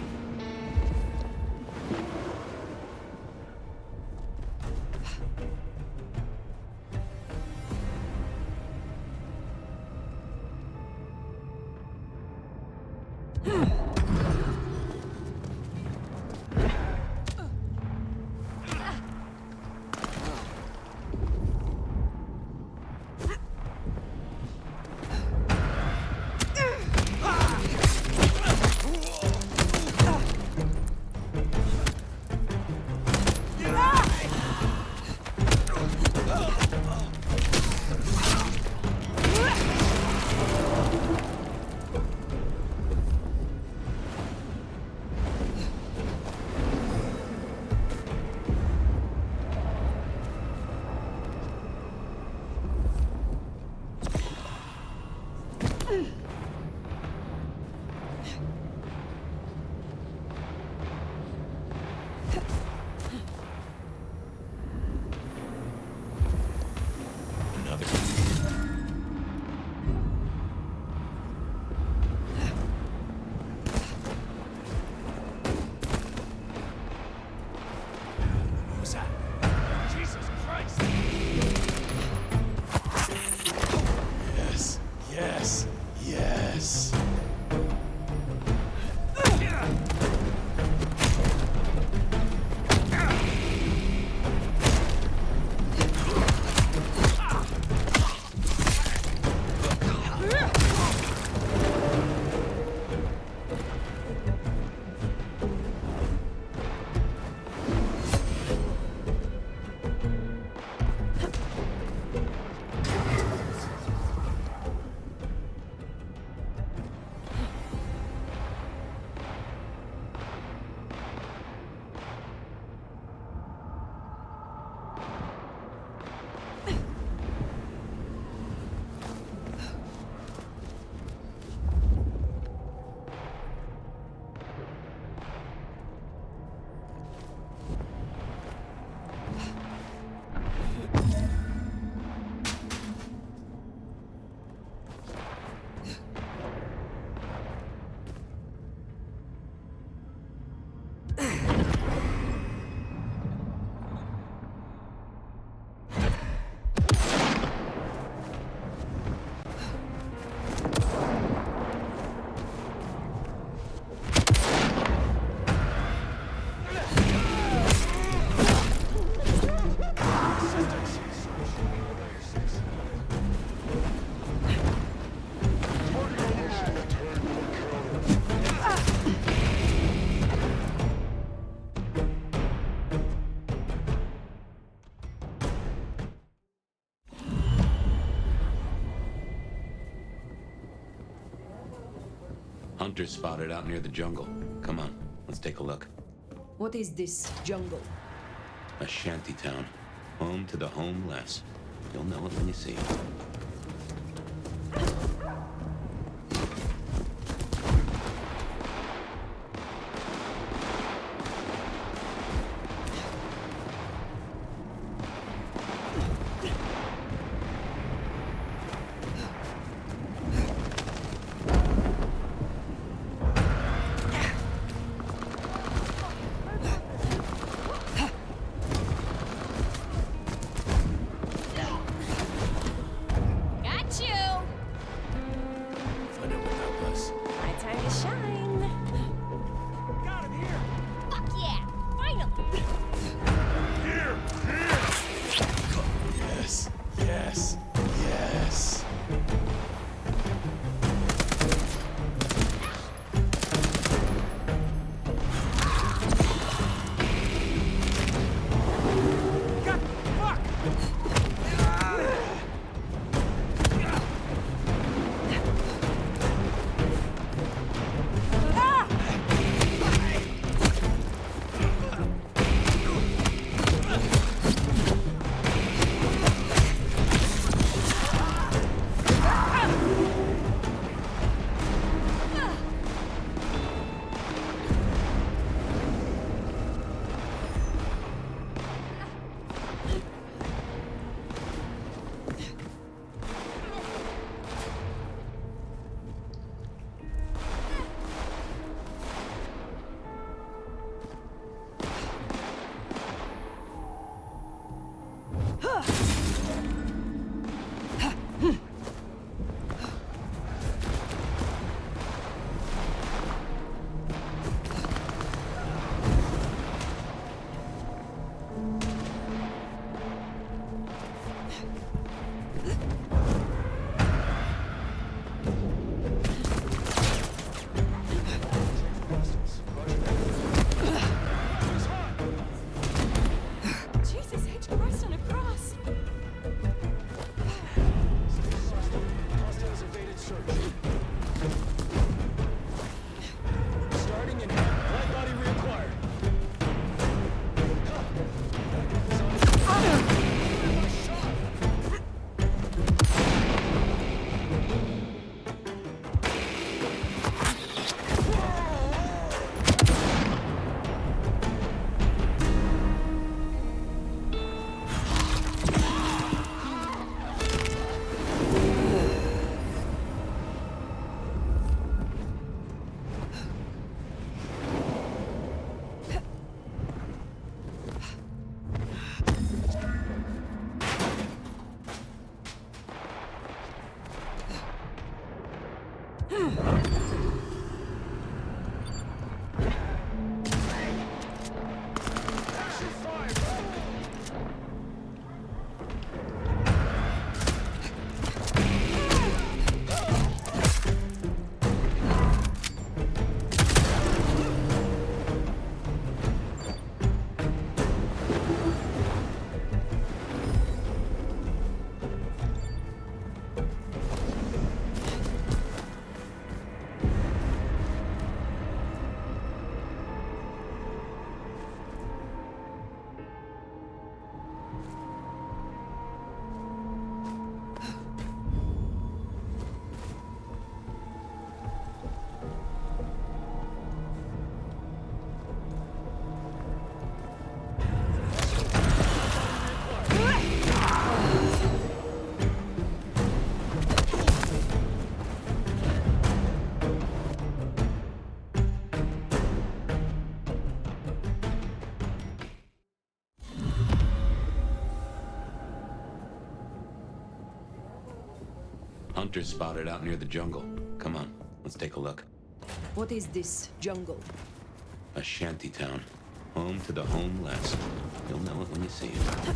Hunters spotted out near the jungle. Come on, let's take a look. What is this jungle? A shanty town. Home to the homeless. You'll know it when you see it. Got you! Find out what that was. My time to shine. Got him here! Fuck yeah! Finally! Yes, yes, yes. Jesus, hitch Christ on a cross! Hostiles evaded search. Starting in light body reacquired. Hunters spotted out near the jungle. Come on, let's take a look. What is this jungle? A shanty town. Home to the homeless. You'll know it when you see it.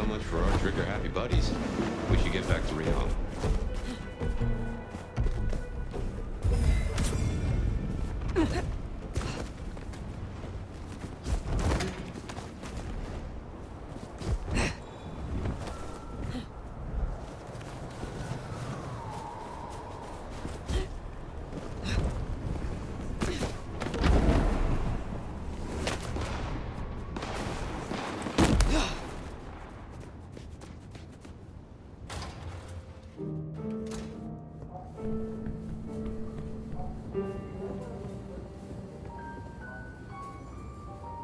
So much for our trigger-happy buddies. We should get back to Rion.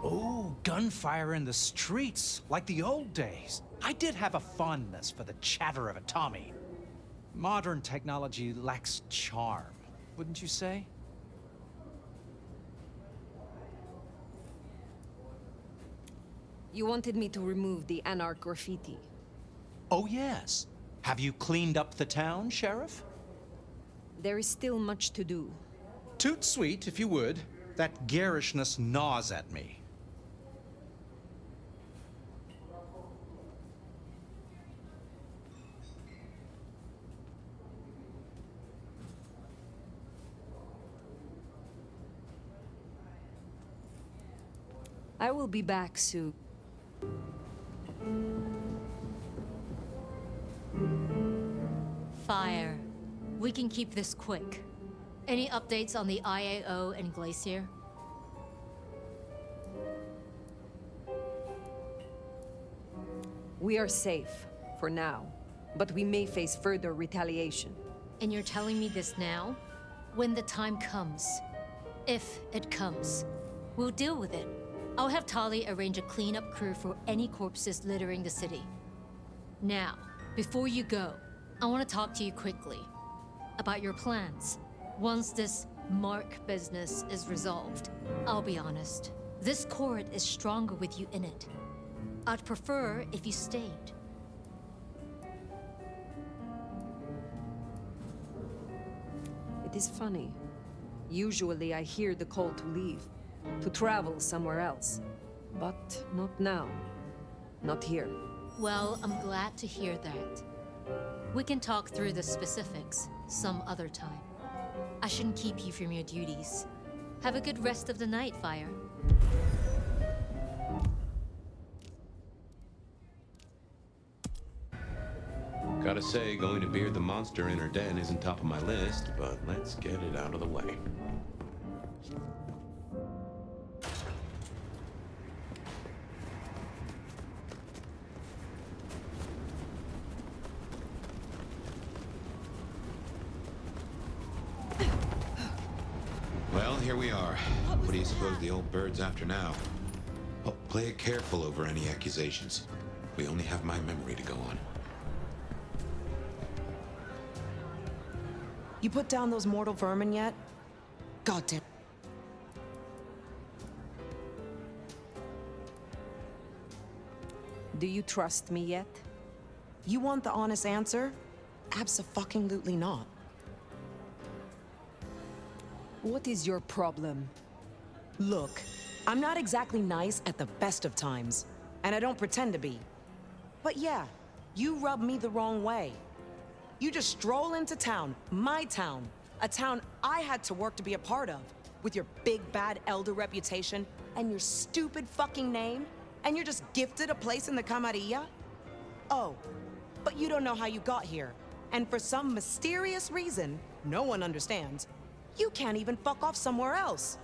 Oh, gunfire in the streets, like the old days. I did have a fondness for the chatter of a Tommy. Modern technology lacks charm, wouldn't you say? You wanted me to remove the Anarch graffiti. Oh, yes. Have you cleaned up the town, Sheriff? There is still much to do. Toot sweet, if you would. That garishness gnaws at me. I will be back soon. Fire. We can keep this quick. Any updates on the IAO and Glacier? We are safe, for now. But we may face further retaliation. And you're telling me this now? When the time comes. If it comes. We'll deal with it. I'll have Tali arrange a cleanup crew for any corpses littering the city. Now, before you go, I want to talk to you quickly about your plans. Once this Mark business is resolved, I'll be honest, this court is stronger with you in it. I'd prefer if you stayed. It is funny. Usually I hear the call to leave, to travel somewhere else. But not now. Not here. Well, I'm glad to hear that. We can talk through the specifics some other time. I shouldn't keep you from your duties. Have a good rest of the night, Fire. Gotta say, going to beard the monster in her den isn't top of my list, but let's get it out of the way. Well, here we are. What do you suppose the old bird's after now? Oh, play it careful over any accusations. We only have my memory to go on. You put down those mortal vermin yet? Goddamn. Do you trust me yet? You want the honest answer? Abso-fucking-lutely not. What is your problem? Look, I'm not exactly nice at the best of times, and I don't pretend to be. But yeah, you rub me the wrong way. You just stroll into town, my town, a town I had to work to be a part of, with your big bad elder reputation and your stupid fucking name, and you're just gifted a place in the Camarilla? Oh, but you don't know how you got here, and for some mysterious reason, no one understands, you can't even fuck off somewhere else.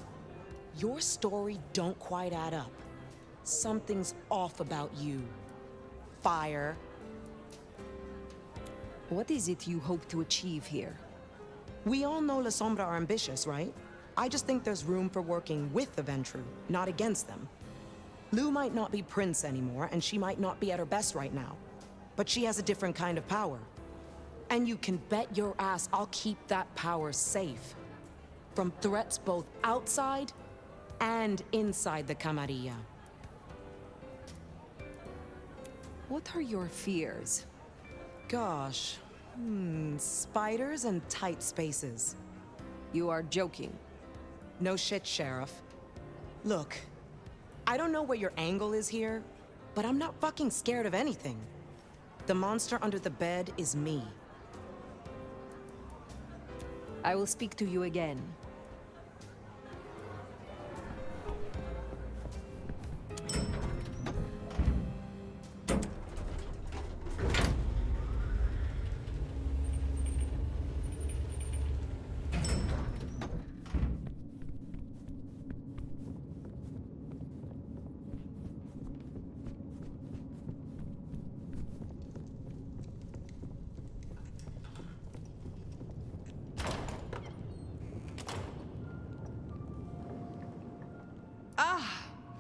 Your story don't quite add up. Something's off about you. Fire. What is it you hope to achieve here? We all know La Sombra are ambitious, right? I just think there's room for working with the Ventru, not against them. Lou might not be Prince anymore, and she might not be at her best right now. But she has a different kind of power. And you can bet your ass I'll keep that power safe. From threats both outside and inside the Camarilla. What are your fears? Gosh, spiders and tight spaces. You are joking. No shit, Sheriff. Look, I don't know what your angle is here, but I'm not fucking scared of anything. The monster under the bed is me. I will speak to you again.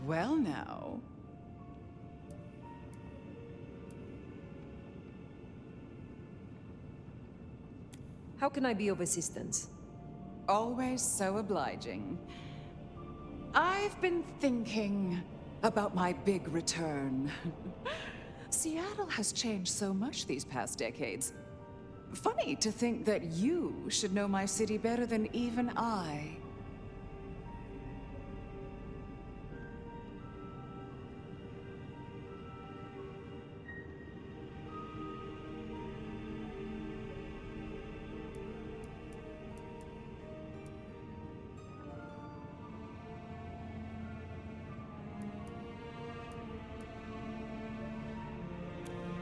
Well now. How can I be of assistance? Always so obliging. I've been thinking about my big return. Seattle has changed so much these past decades. Funny to think that you should know my city better than even I.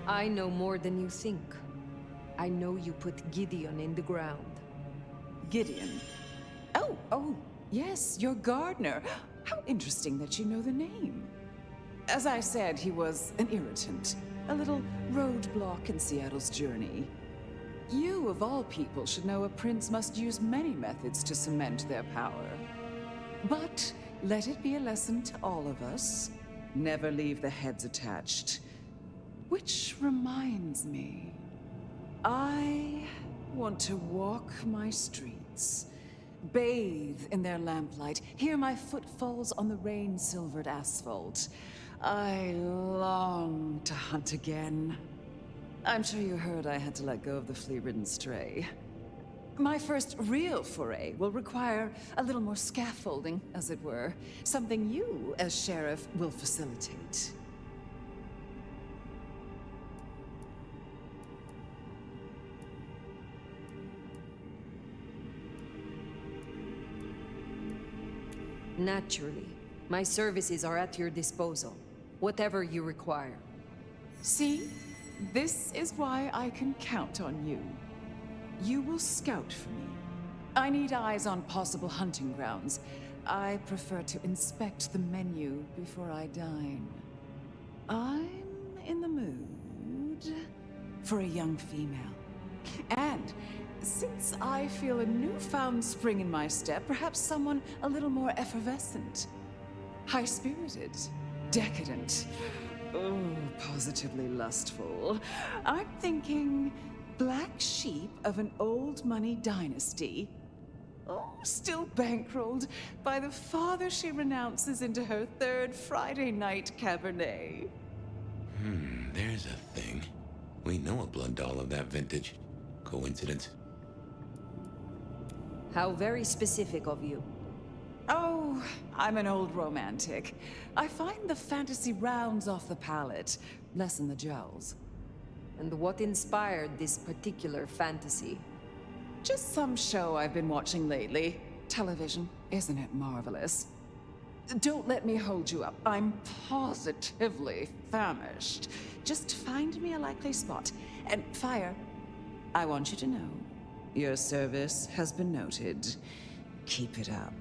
I know more than you think. I know you put Gideon in the ground. Gideon? Oh, yes, your gardener. How interesting that you know the name. As I said, he was an irritant, a little roadblock in Seattle's journey. You, of all people, should know a prince must use many methods to cement their power. But let it be a lesson to all of us. Never leave the heads attached. Which reminds me, I want to walk my streets, bathe in their lamplight, hear my footfalls on the rain-silvered asphalt. I long to hunt again. I'm sure you heard I had to let go of the flea-ridden stray. My first real foray will require a little more scaffolding, as it were. Something you, as sheriff, will facilitate. Naturally. My services are at your disposal. Whatever you require. See? This is why I can count on you. You will scout for me. I need eyes on possible hunting grounds. I prefer to inspect the menu before I dine. I'm in the mood for a young female. And since I feel a newfound spring in my step, perhaps someone a little more effervescent. High-spirited. Decadent. Oh, positively lustful. I'm thinking black sheep of an old money dynasty. Oh, still bankrolled by the father she renounces into her third Friday night Cabernet. There's a thing. We know a blood doll of that vintage. Coincidence? How very specific of you. Oh, I'm an old romantic. I find the fantasy rounds off the palate, lessen the jowls. And what inspired this particular fantasy? Just some show I've been watching lately. Television, isn't it marvelous? Don't let me hold you up. I'm positively famished. Just find me a likely spot. And Fire, I want you to know, your service has been noted. Keep it up.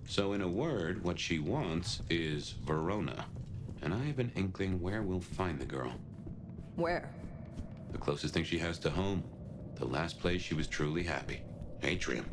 So in a word, what she wants is Verona. And I have an inkling where we'll find the girl. Where? The closest thing she has to home. The last place she was truly happy. Atrium.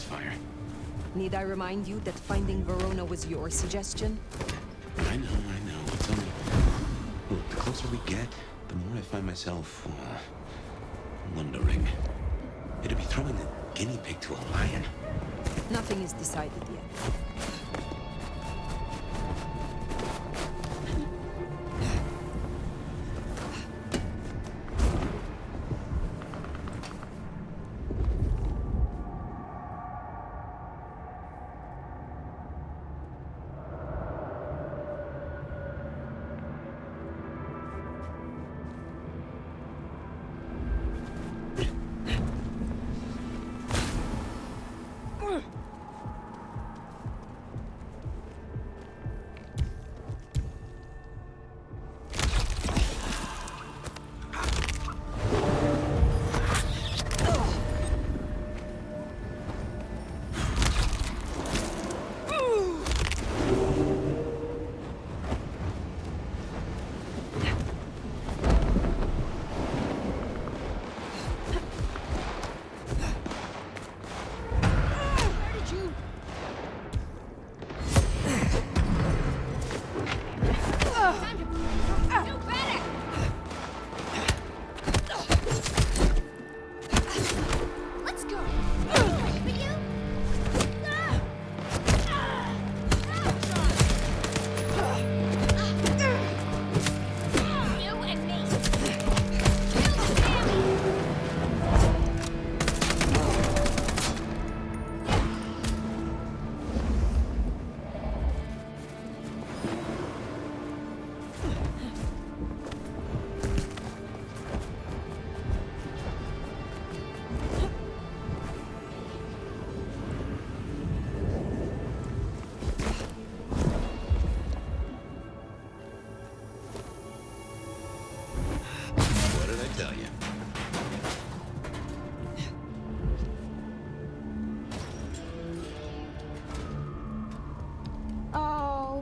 satisfy her. Need I remind you that finding Verona was your suggestion? I know. It's only... Look, the closer we get, the more I find myself, wondering. It'd be throwing a guinea pig to a lion. Nothing is decided yet.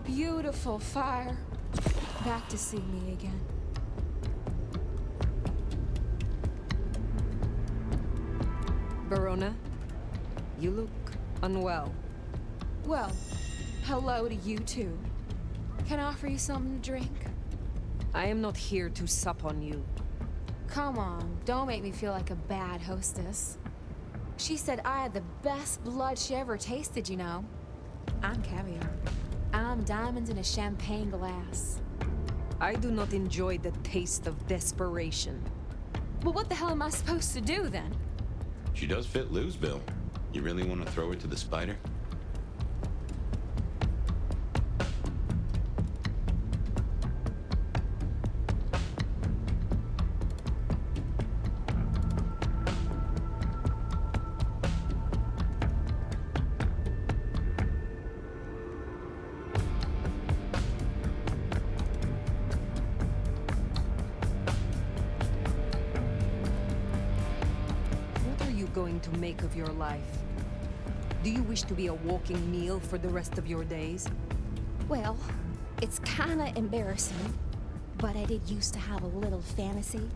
Beautiful fire. Back to see me again. Verona, you look unwell. Well, hello to you too. Can I offer you something to drink? I am not here to sup on you. Come on, don't make me feel like a bad hostess. She said I had the best blood she ever tasted, you know. I'm caviar. I'm diamonds in a champagne glass. I do not enjoy the taste of desperation. Well, what the hell am I supposed to do then? She does fit Lou's bill. You really want to throw her to the spider? Going to make of your life? Do you wish to be a walking meal for the rest of your days? Well, it's kinda embarrassing, but I did used to have a little fantasy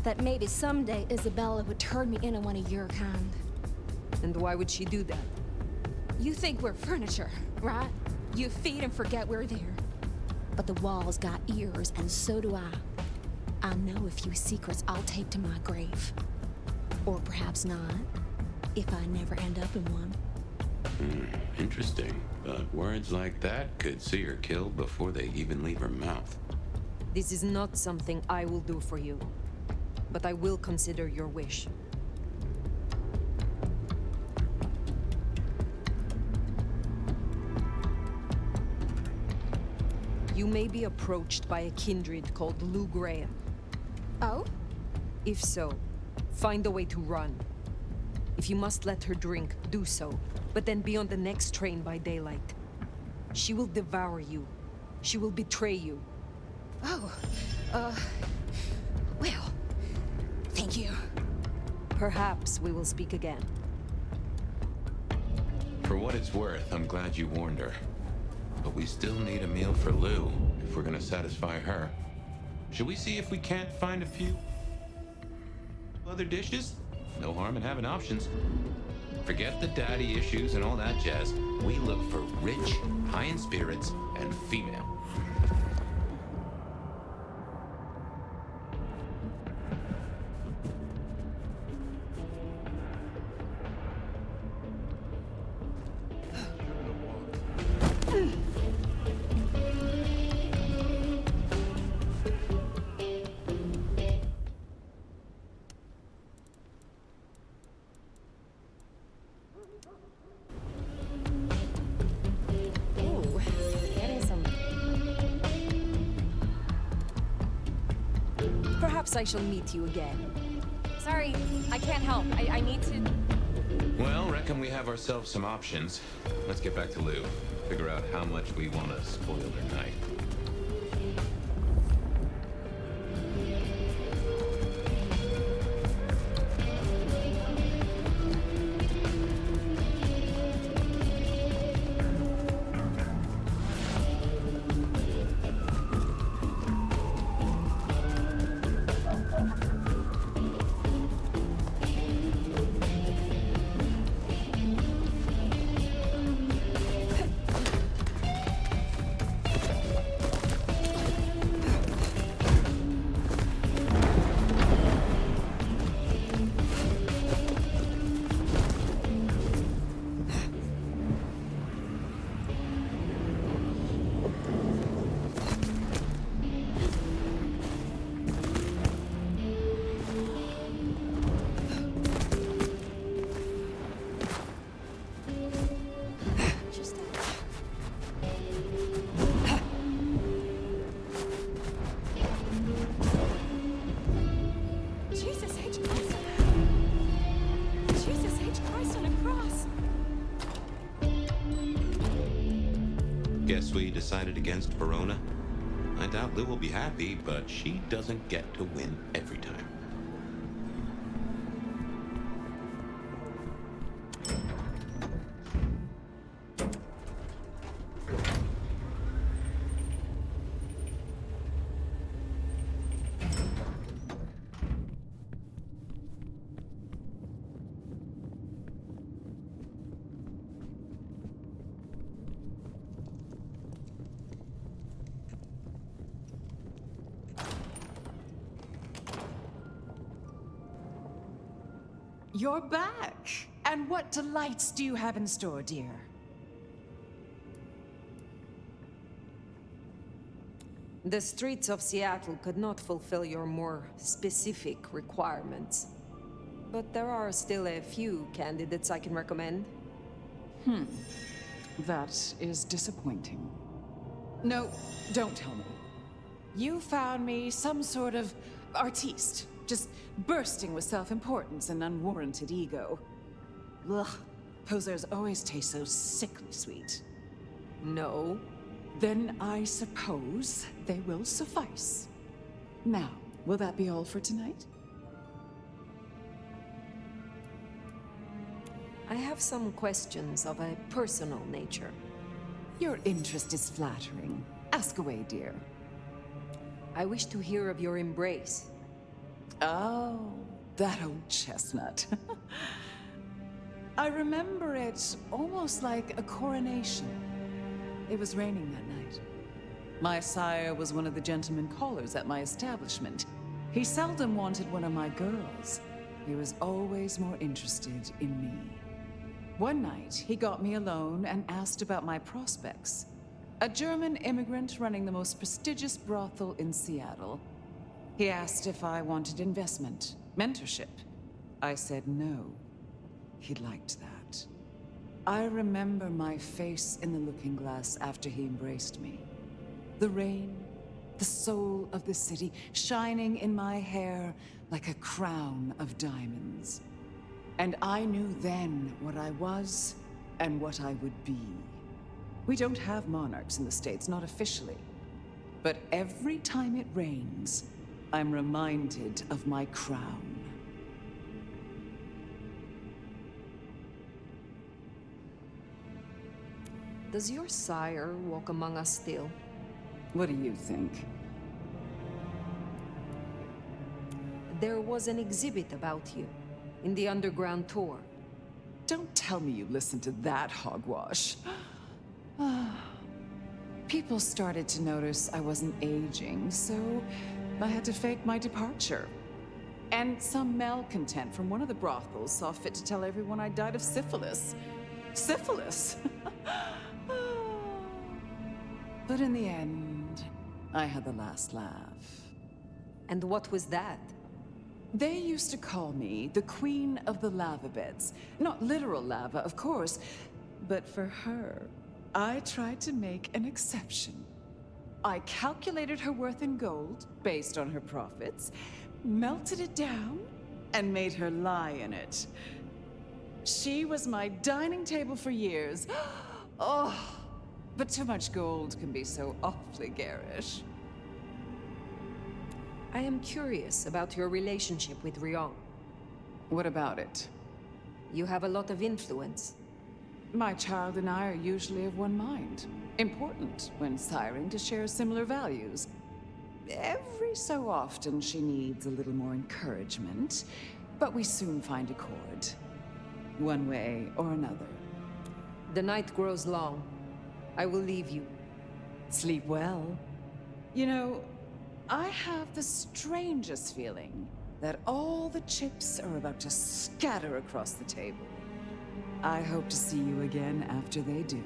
that maybe someday Isabella would turn me into one of your kind. And why would she do that? You think we're furniture, right? You feed and forget we're there. But the walls got ears, and so do I. I know a few secrets I'll take to my grave. Or perhaps not, if I never end up in one. Interesting. But words like that could see her killed before they even leave her mouth. This is not something I will do for you, but I will consider your wish. You may be approached by a kindred called Lou Graham. Oh? If so, find a way to run. If you must let her drink, do so. But then be on the next train by daylight. She will devour you. She will betray you. Oh, well, thank you. Perhaps we will speak again. For what it's worth, I'm glad you warned her. But we still need a meal for Lou, if we're gonna satisfy her. Should we see if we can't find a few other dishes? No harm in having options. Forget the daddy issues and all that jazz. We look for rich, high in spirits, and female. Ooh, getting some. Perhaps I shall meet you again. Sorry, I can't help. I need to... Well, reckon we have ourselves some options. Let's get back to Lou. Figure out how much we want to spoil her night. Jesus H. Christ. Jesus H. Christ on a cross. Guess we decided against Verona? I doubt Lou will be happy, but she doesn't get to win every time. You're back. And what delights do you have in store, dear? The streets of Seattle could not fulfill your more specific requirements. But there are still a few candidates I can recommend. That is disappointing. No, don't tell me. You found me some sort of artiste, just bursting with self-importance and unwarranted ego. Ugh, posers always taste so sickly sweet. No. Then I suppose they will suffice. Now, will that be all for tonight? I have some questions of a personal nature. Your interest is flattering. Ask away, dear. I wish to hear of your embrace. Oh, that old chestnut. I remember it almost like a coronation. It was raining that night. My sire was one of the gentlemen callers at my establishment. He seldom wanted one of my girls. He was always more interested in me. One night, he got me alone and asked about my prospects. A German immigrant running the most prestigious brothel in Seattle. He asked if I wanted investment, mentorship. I said no. He liked that. I remember my face in the looking glass after he embraced me. The rain, the soul of the city, shining in my hair like a crown of diamonds. And I knew then what I was and what I would be. We don't have monarchs in the States, not officially. But every time it rains, I'm reminded of my crown. Does your sire walk among us still? What do you think? There was an exhibit about you in the underground tour. don't tell me you listened to that hogwash. People started to notice I wasn't aging, so I had to fake my departure. And some malcontent from one of the brothels saw fit to tell everyone I died of syphilis. Syphilis! But in the end, I had the last laugh. And what was that? They used to call me the Queen of the Lava Beds. Not literal lava, of course, but for her, I tried to make an exception. I calculated her worth in gold based on her profits, melted it down, and made her lie in it. She was my dining table for years. Oh, but too much gold can be so awfully garish. I am curious about your relationship with Ryong. What about it? You have a lot of influence. My child and I are usually of one mind. Important when siring to share similar values. Every so often she needs a little more encouragement, but we soon find accord. One way or another. The night grows long. I will leave you. Sleep well. You know, I have the strangest feeling that all the chips are about to scatter across the table. I hope to see you again after they do.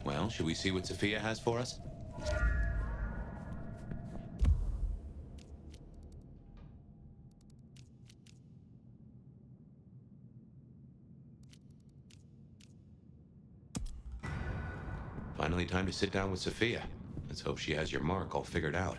Well, should we see what Sophia has for us? Finally time to sit down with Sophia. Let's hope she has your mark all figured out.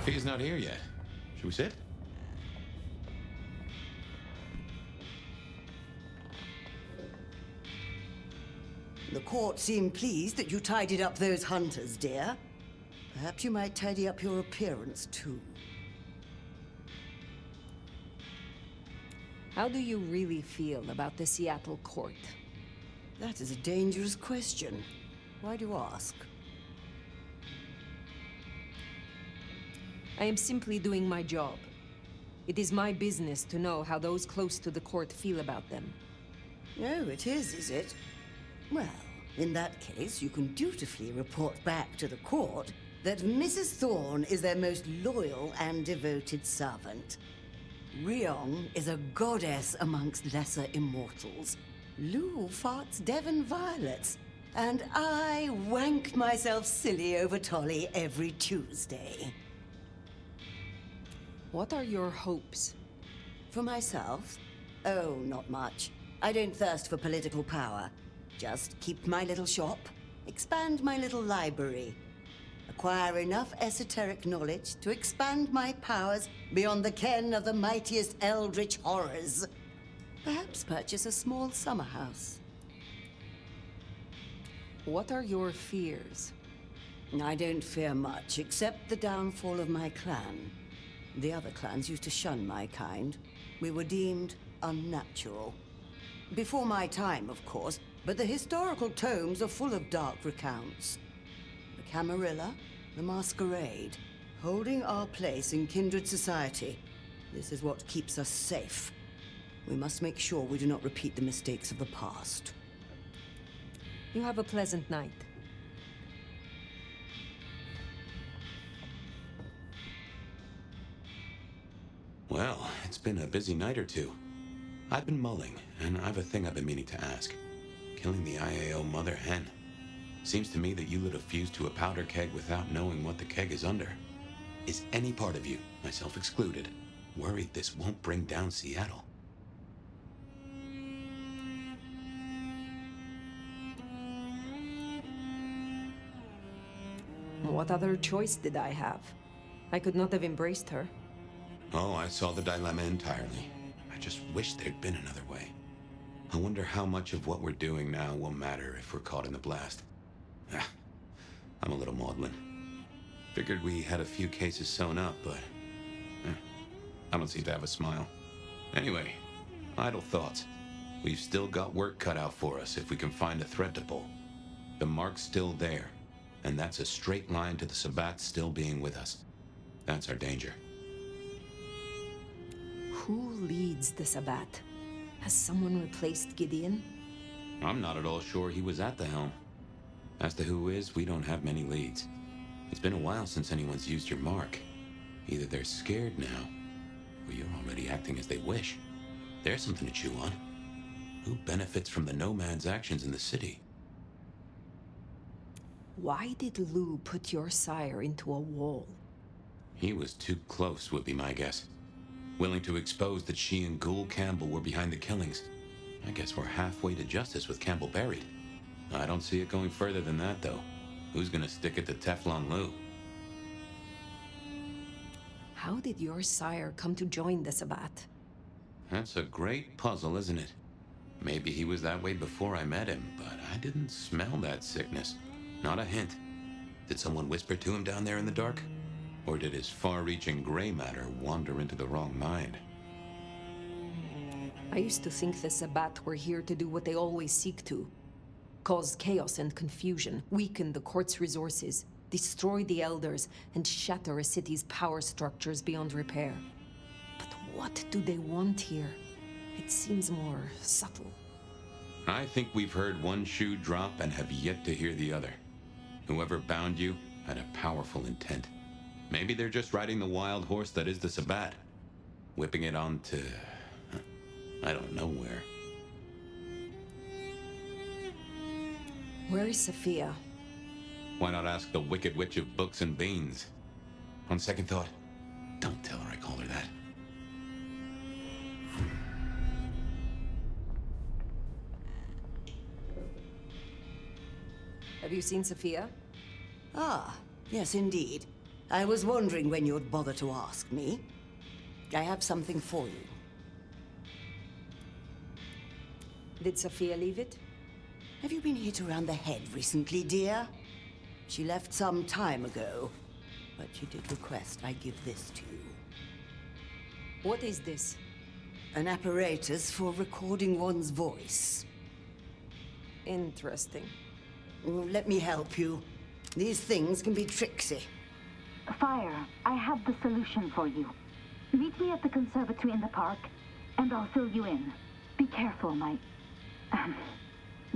Sophia's not here yet. Should we sit? The court seemed pleased that you tidied up those hunters, dear. Perhaps you might tidy up your appearance, too. How do you really feel about the Seattle court? That is a dangerous question. Why do you ask? I am simply doing my job. It is my business to know how those close to the court feel about them. Oh, it is it? Well, in that case, you can dutifully report back to the court that Mrs. Thorne is their most loyal and devoted servant. Ryong is a goddess amongst lesser immortals. Lou farts Devon violets. And I wank myself silly over Tolly every Tuesday. What are your hopes? For myself? Oh, not much. I don't thirst for political power. Just keep my little shop, expand my little library, acquire enough esoteric knowledge to expand my powers beyond the ken of the mightiest eldritch horrors. Perhaps purchase a small summer house. What are your fears? I don't fear much, except the downfall of my clan. The other clans used to shun my kind. We were deemed unnatural. Before my time, of course, but the historical tomes are full of dark recounts. The Camarilla, the Masquerade, holding our place in kindred society. This is what keeps us safe. We must make sure we do not repeat the mistakes of the past. You have a pleasant night. Well, it's been a busy night or two. I've been mulling, and I've a thing I've been meaning to ask. Killing the IAO mother hen. Seems to me that you lit a fuse to a powder keg without knowing what the keg is under. Is any part of you, myself excluded, worried this won't bring down Seattle? What other choice did I have? I could not have embraced her. Oh, I saw the dilemma entirely. I just wish there'd been another way. I wonder how much of what we're doing now will matter if we're caught in the blast. I'm a little maudlin. Figured we had a few cases sewn up, but I don't seem to have a smile. Anyway, idle thoughts. We've still got work cut out for us if we can find a thread to pull. The mark's still there, and that's a straight line to the Sabbats still being with us. That's our danger. Who leads the Sabbat? Has someone replaced Gideon? I'm not at all sure he was at the helm. As to who is, we don't have many leads. It's been a while since anyone's used your mark. Either they're scared now, or you're already acting as they wish. There's something to chew on. Who benefits from the nomad's actions in the city? Why did Lou put your sire into a wall? He was too close, would be my guess. Willing to expose that she and Ghoul Campbell were behind the killings. I guess we're halfway to justice with Campbell buried. I don't see it going further than that, though. Who's gonna stick it to Teflon Lou? How did your sire come to join the Sabbat? That's a great puzzle, isn't it? Maybe he was that way before I met him, but I didn't smell that sickness. Not a hint. Did someone whisper to him down there in the dark? Or did his far-reaching gray matter wander into the wrong mind? I used to think the Sabbat were here to do what they always seek to. Cause chaos and confusion, weaken the court's resources, destroy the elders, and shatter a city's power structures beyond repair. But what do they want here? It seems more subtle. I think we've heard one shoe drop and have yet to hear the other. Whoever bound you had a powerful intent. Maybe they're just riding the wild horse that is the Sabbat. Whipping it onto... I don't know where. Where is Sophia? Why not ask the Wicked Witch of Books and Beans? On second thought, don't tell her I called her that. Have you seen Sophia? Ah, yes indeed. I was wondering when you'd bother to ask me. I have something for you. Did Sophia leave it? Have you been hit around the head recently, dear? She left some time ago, but she did request I give this to you. What is this? An apparatus for recording one's voice. Interesting. Let me help you. These things can be tricksy. Fire, I have the solution for you. Meet me at the conservatory in the park, and I'll fill you in. Be careful,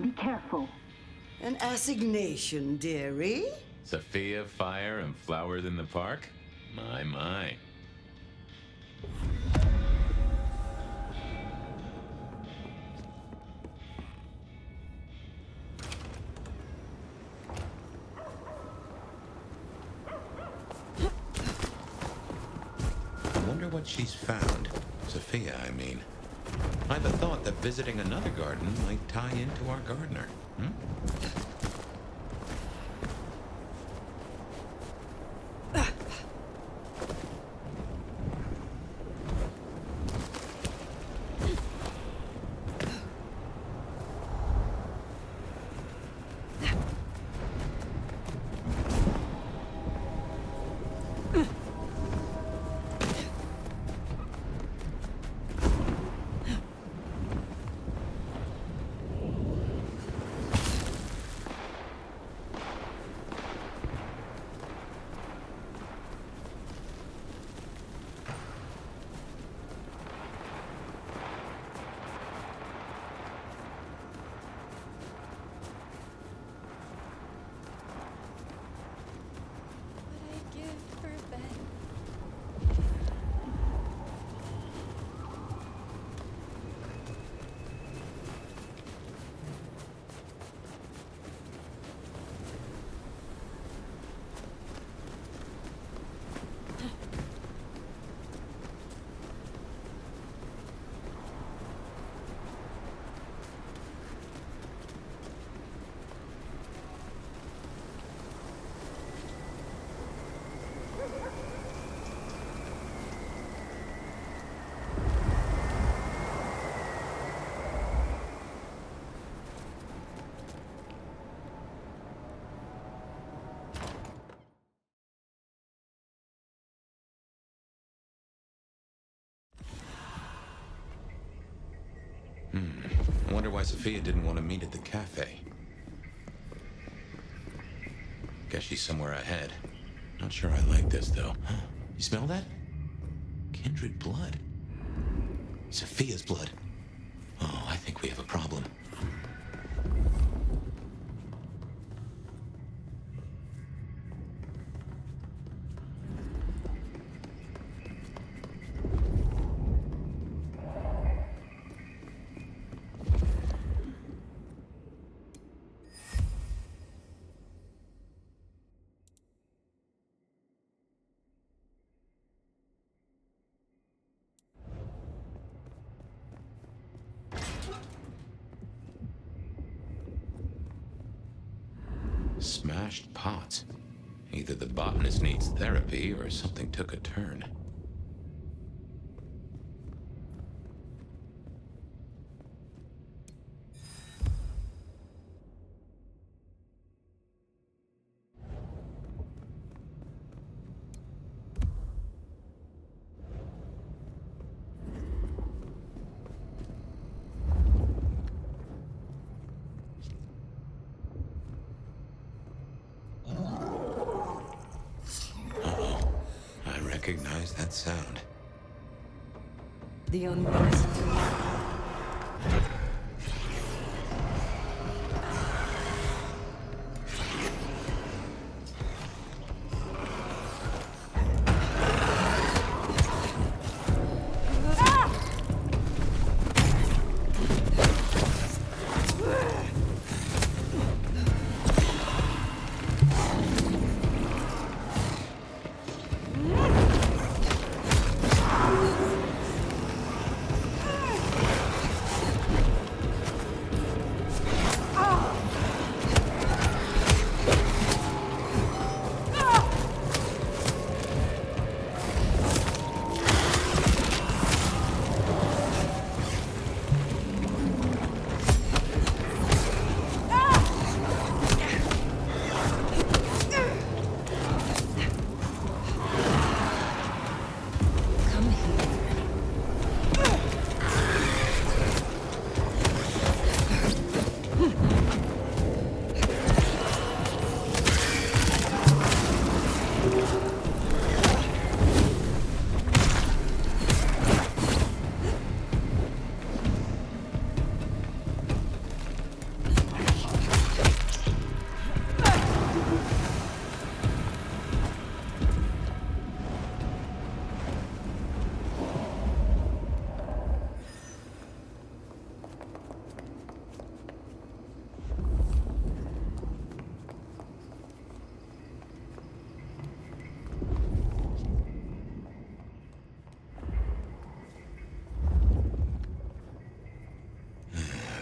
be careful. An assignation, dearie? Sophia, fire, and flowers in the park? My. I wonder what she's found. Sophia, I mean. I've a thought that visiting another garden might tie into our gardener. wonder why Sophia didn't want to meet at the cafe. Guess she's somewhere ahead. Not sure I like this, though. Huh. You smell that? Kindred blood. Sophia's blood. Oh, I think we have a problem. Smashed pots. Either the botanist needs therapy or something took a turn. Recognize that sound. The unrest.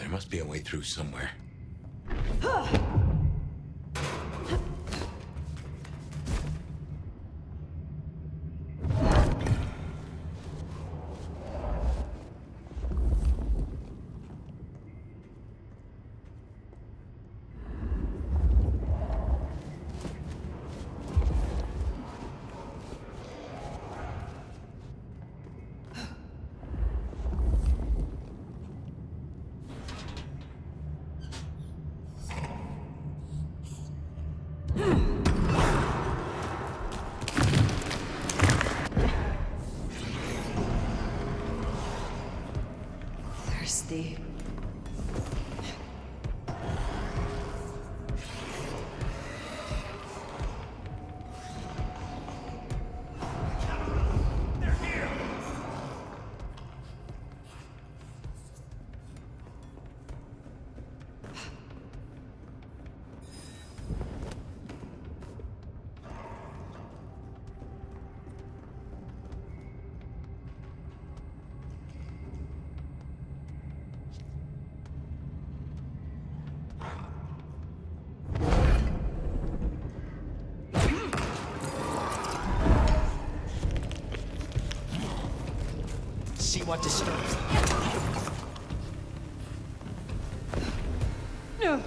There must be a way through somewhere. Thirsty. See what disturbs them. No.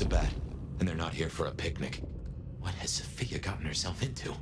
a bet. And they're not here for a picnic. What has Sophia gotten herself into?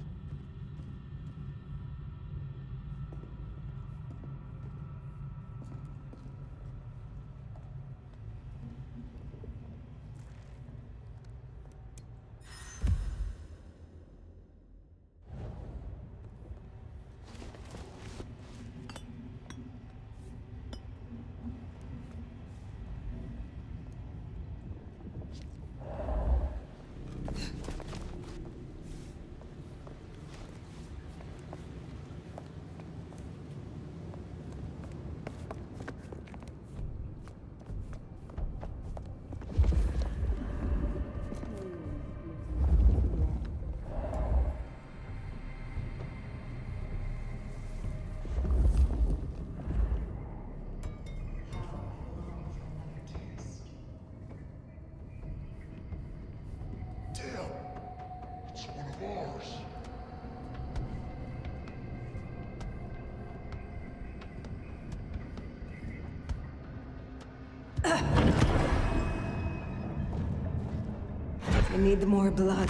I need more blood.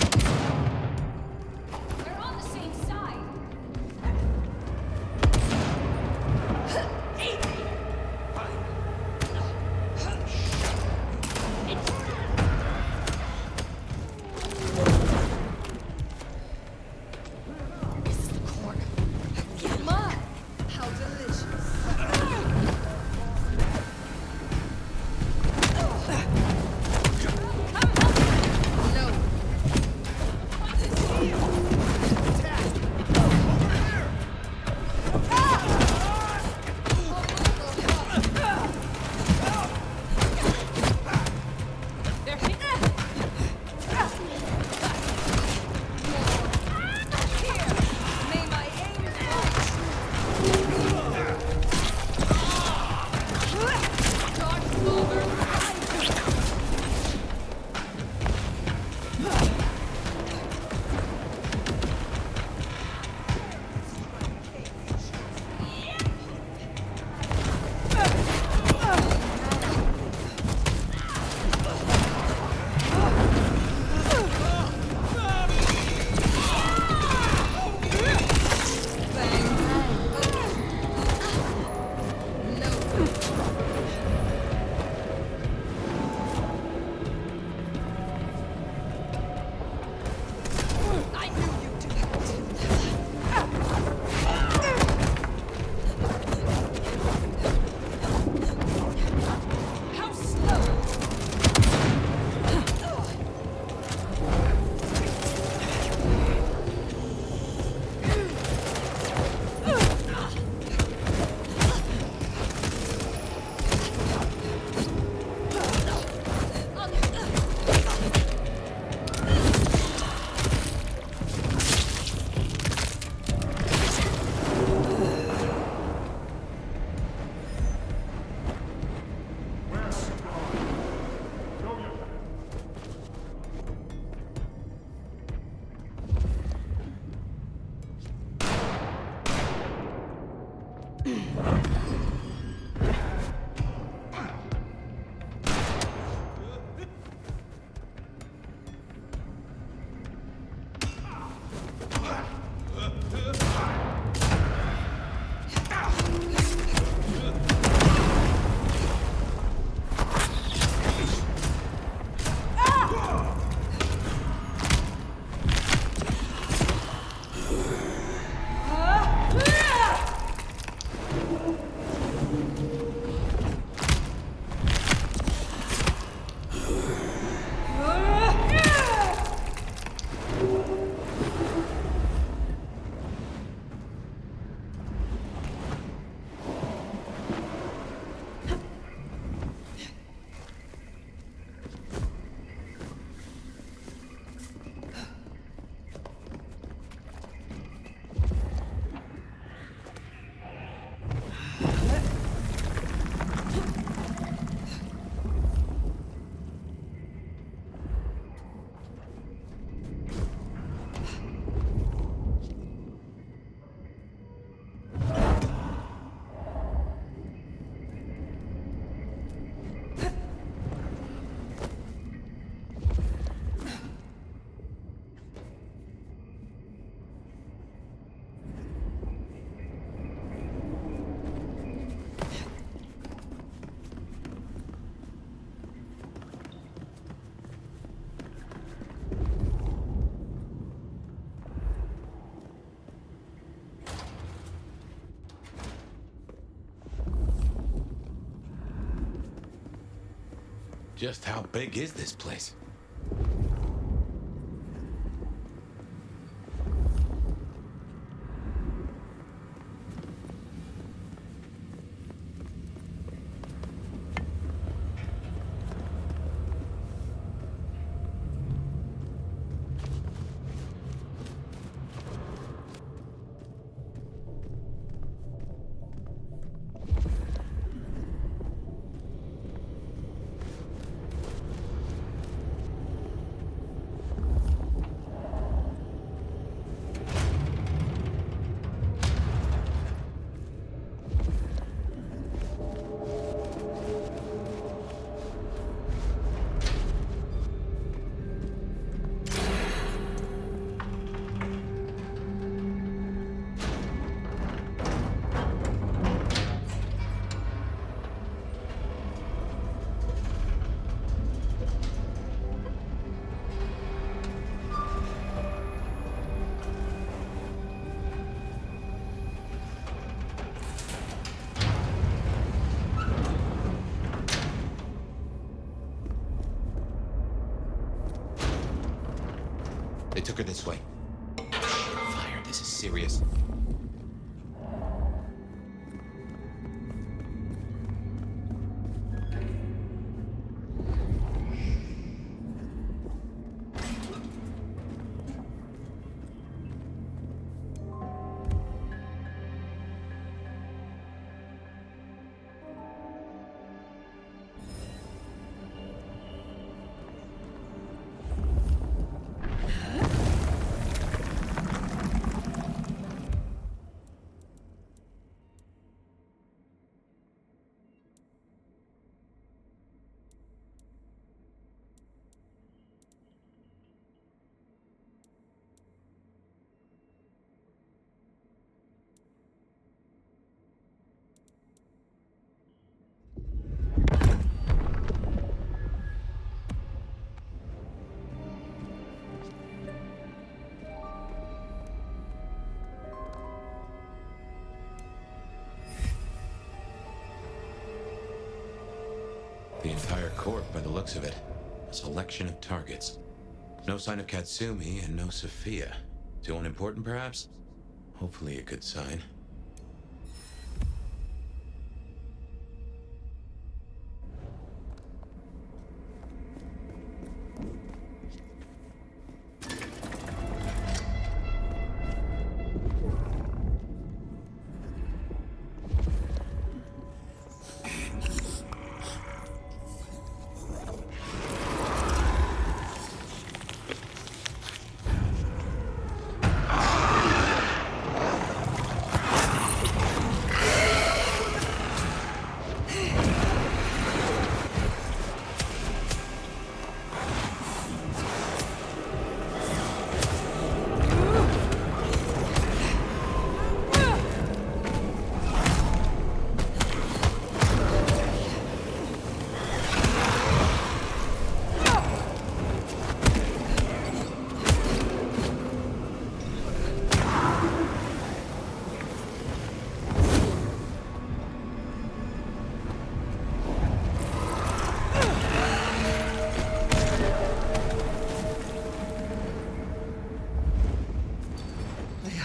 They're on the same side. My, how delicious. Just how big is this place? They took her this way. Fire, this is serious. The entire court, by the looks of it. A selection of targets. No sign of Katsumi and no Sophia. Too unimportant, perhaps? Hopefully a good sign.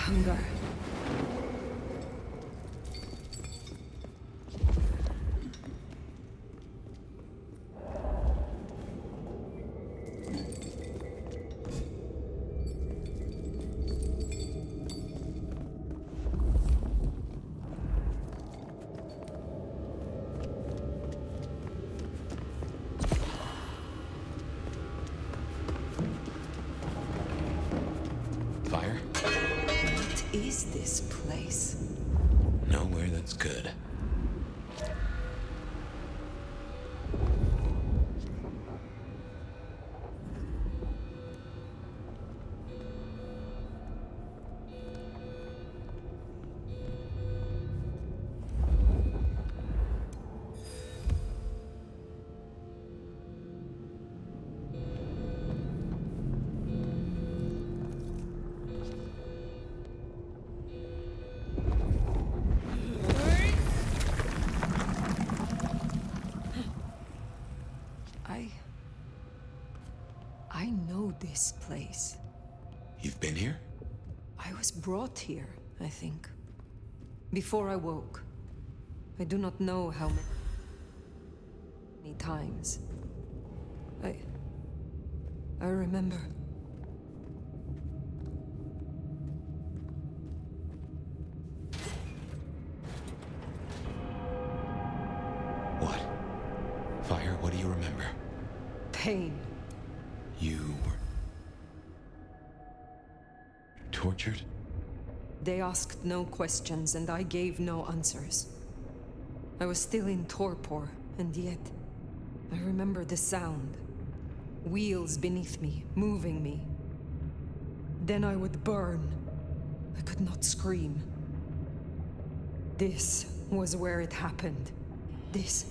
Hunger. Fire? What is this place? Nowhere that's good. place. You've been here? I was brought here, I think. Before I woke. I do not know how many times. I remember. What? Fire, what do you remember? Pain. You were tortured? They asked no questions, and I gave no answers. I was still in torpor, and yet I remember the sound. Wheels beneath me, moving me. Then I would burn. I could not scream. This was where it happened. This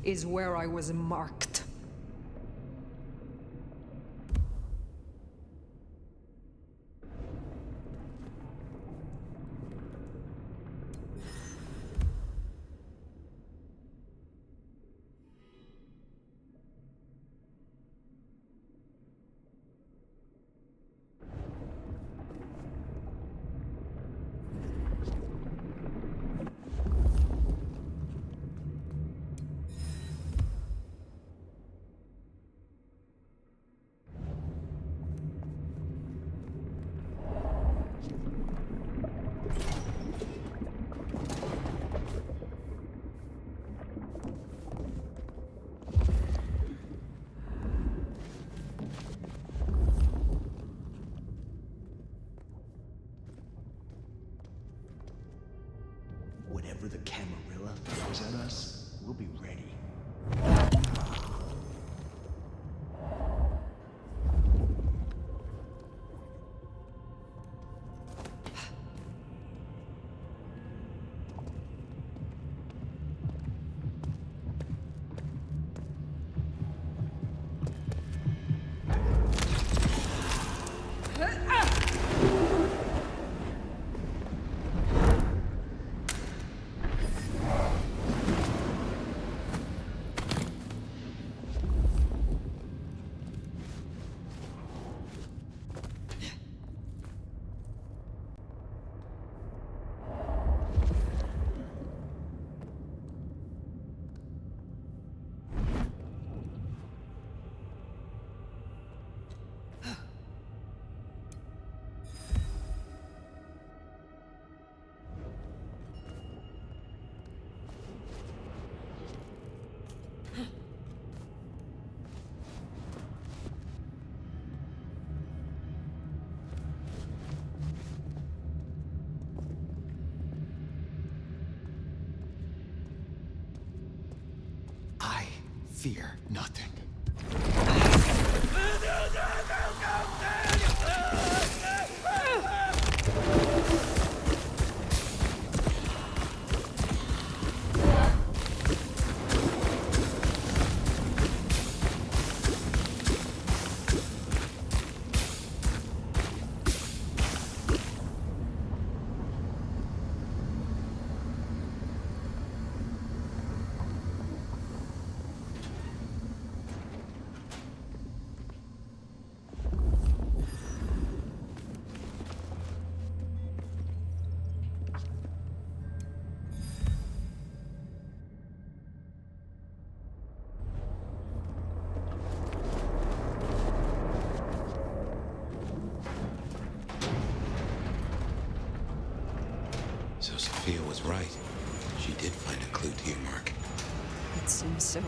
is where I was marked. Whatever the Camarilla throws at us, we'll be ready. I fear nothing. So Sophia was right. She did find a clue to your mark. It seems so.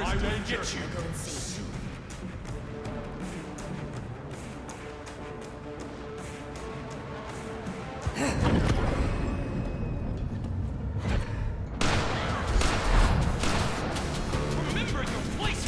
I will get you. Go and see. Remember your place.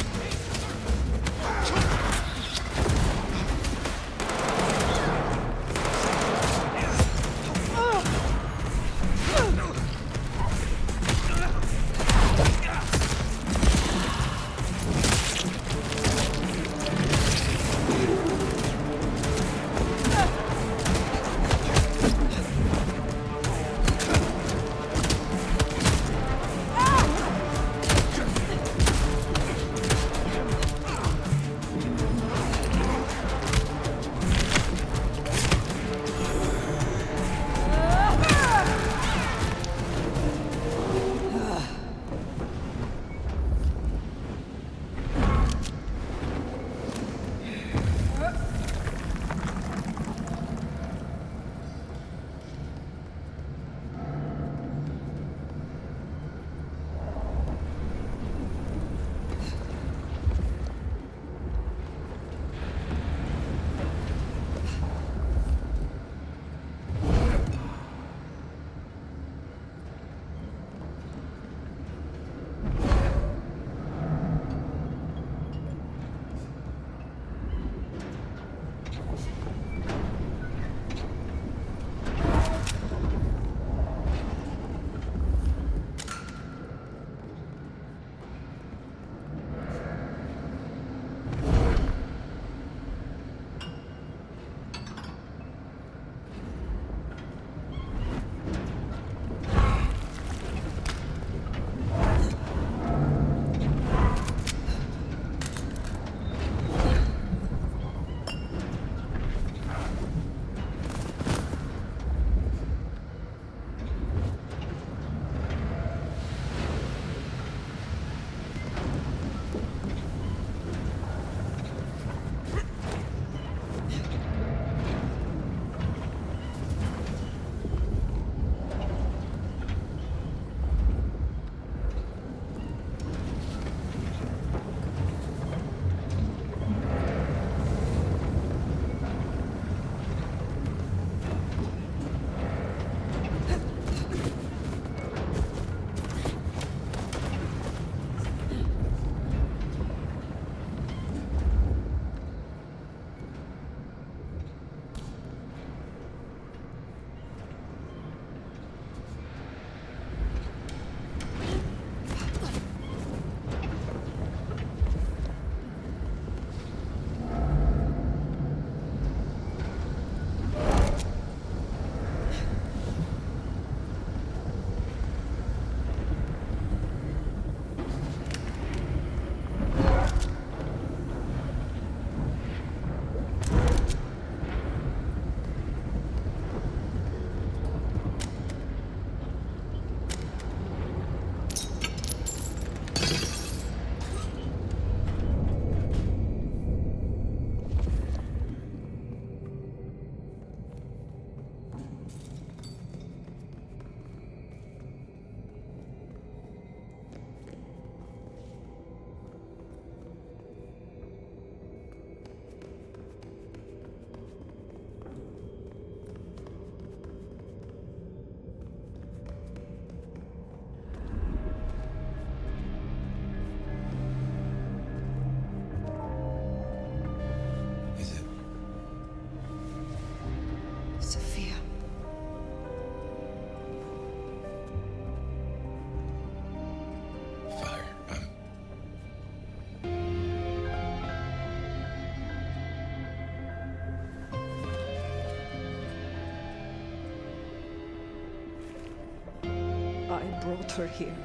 I brought her here.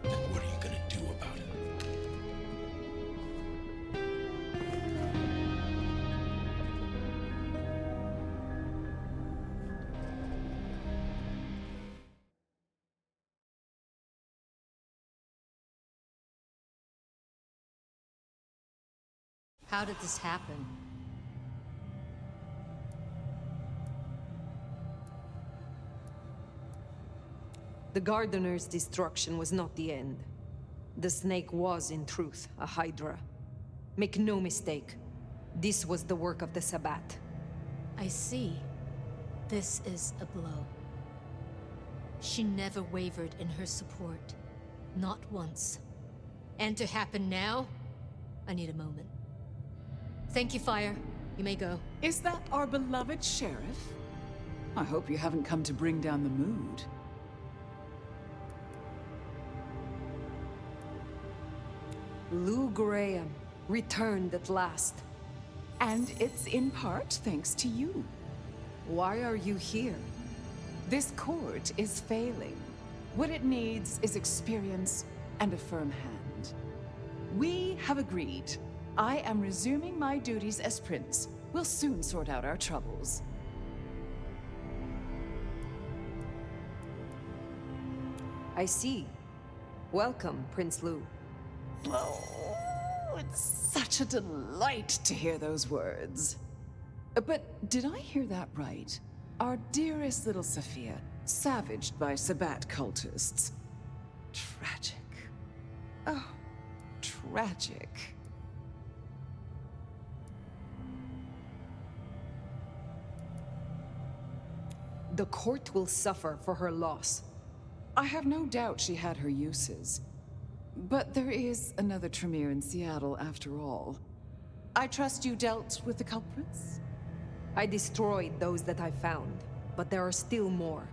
Then what are you gonna do about it? How did this happen? The Gardener's destruction was not the end. The snake was, in truth, a Hydra. Make no mistake, this was the work of the Sabbat. I see. This is a blow. She never wavered in her support. Not once. And to happen now? I need a moment. Thank you, Fire. You may go. Is that our beloved sheriff? I hope you haven't come to bring down the mood. Lou Graham returned at last. And it's in part thanks to you. Why are you here? This court is failing. What it needs is experience and a firm hand. We have agreed. I am resuming my duties as prince. We'll soon sort out our troubles. I see. Welcome, Prince Lou. Oh, it's such a delight to hear those words. But did I hear that right? Our dearest little Sophia, savaged by Sabbat cultists. Tragic. Oh, tragic. The court will suffer for her loss. I have no doubt she had her uses. But there is another Tremere in Seattle, after all. I trust you dealt with the culprits? I destroyed those that I found, but there are still more.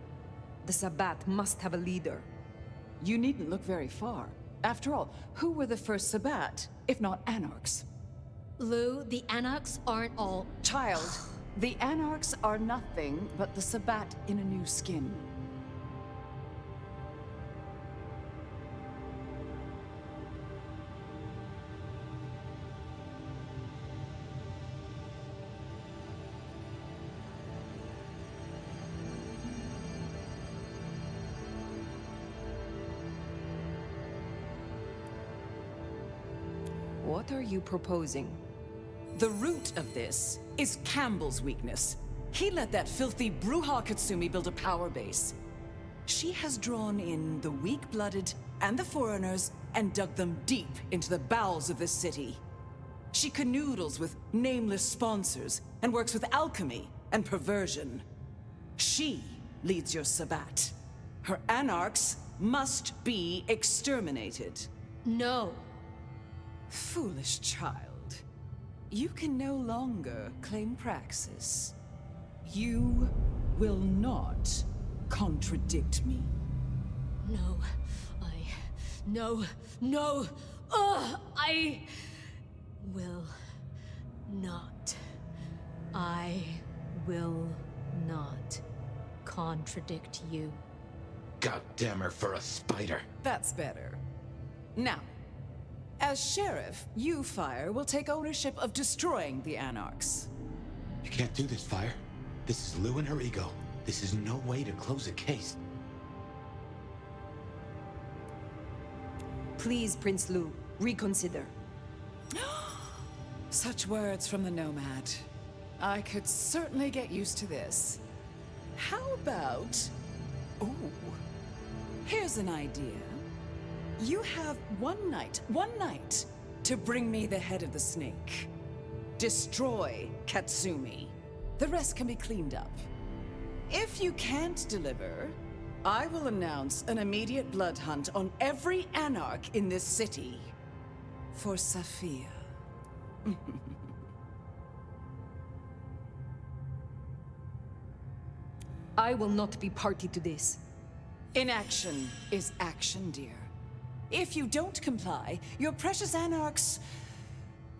The Sabbat must have a leader. You needn't look very far. After all, who were the first Sabbat, if not Anarchs? Lou, the Anarchs aren't all... Child, the Anarchs are nothing but the Sabbat in a new skin. What are you proposing? The root of this is Campbell's weakness. He let that filthy Bruja Katsumi build a power base. She has drawn in the weak-blooded and the foreigners and dug them deep into the bowels of this city. She canoodles with nameless sponsors and works with alchemy and perversion. She leads your Sabbat. Her Anarchs must be exterminated. No. Foolish child. You can no longer claim praxis. You will not contradict me. No. No. I will not. I will not contradict you. God damn her for a spider. That's better. Now, as sheriff, you, Fire, will take ownership of destroying the Anarchs. You can't do this, Fire. This is Lou and her ego. This is no way to close a case. Please, Prince Lou, reconsider. Such words from the Nomad. I could certainly get used to this. How about... Ooh. Here's an idea. You have one night, to bring me the head of the snake. Destroy Katsumi. The rest can be cleaned up. If you can't deliver, I will announce an immediate blood hunt on every Anarch in this city. For Sophia. I will not be party to this. Inaction is action, dear. If you don't comply, your precious Anarchs...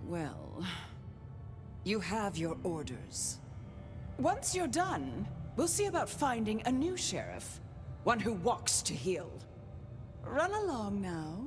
well... you have your orders. Once you're done, we'll see about finding a new sheriff. One who walks to heel. Run along now.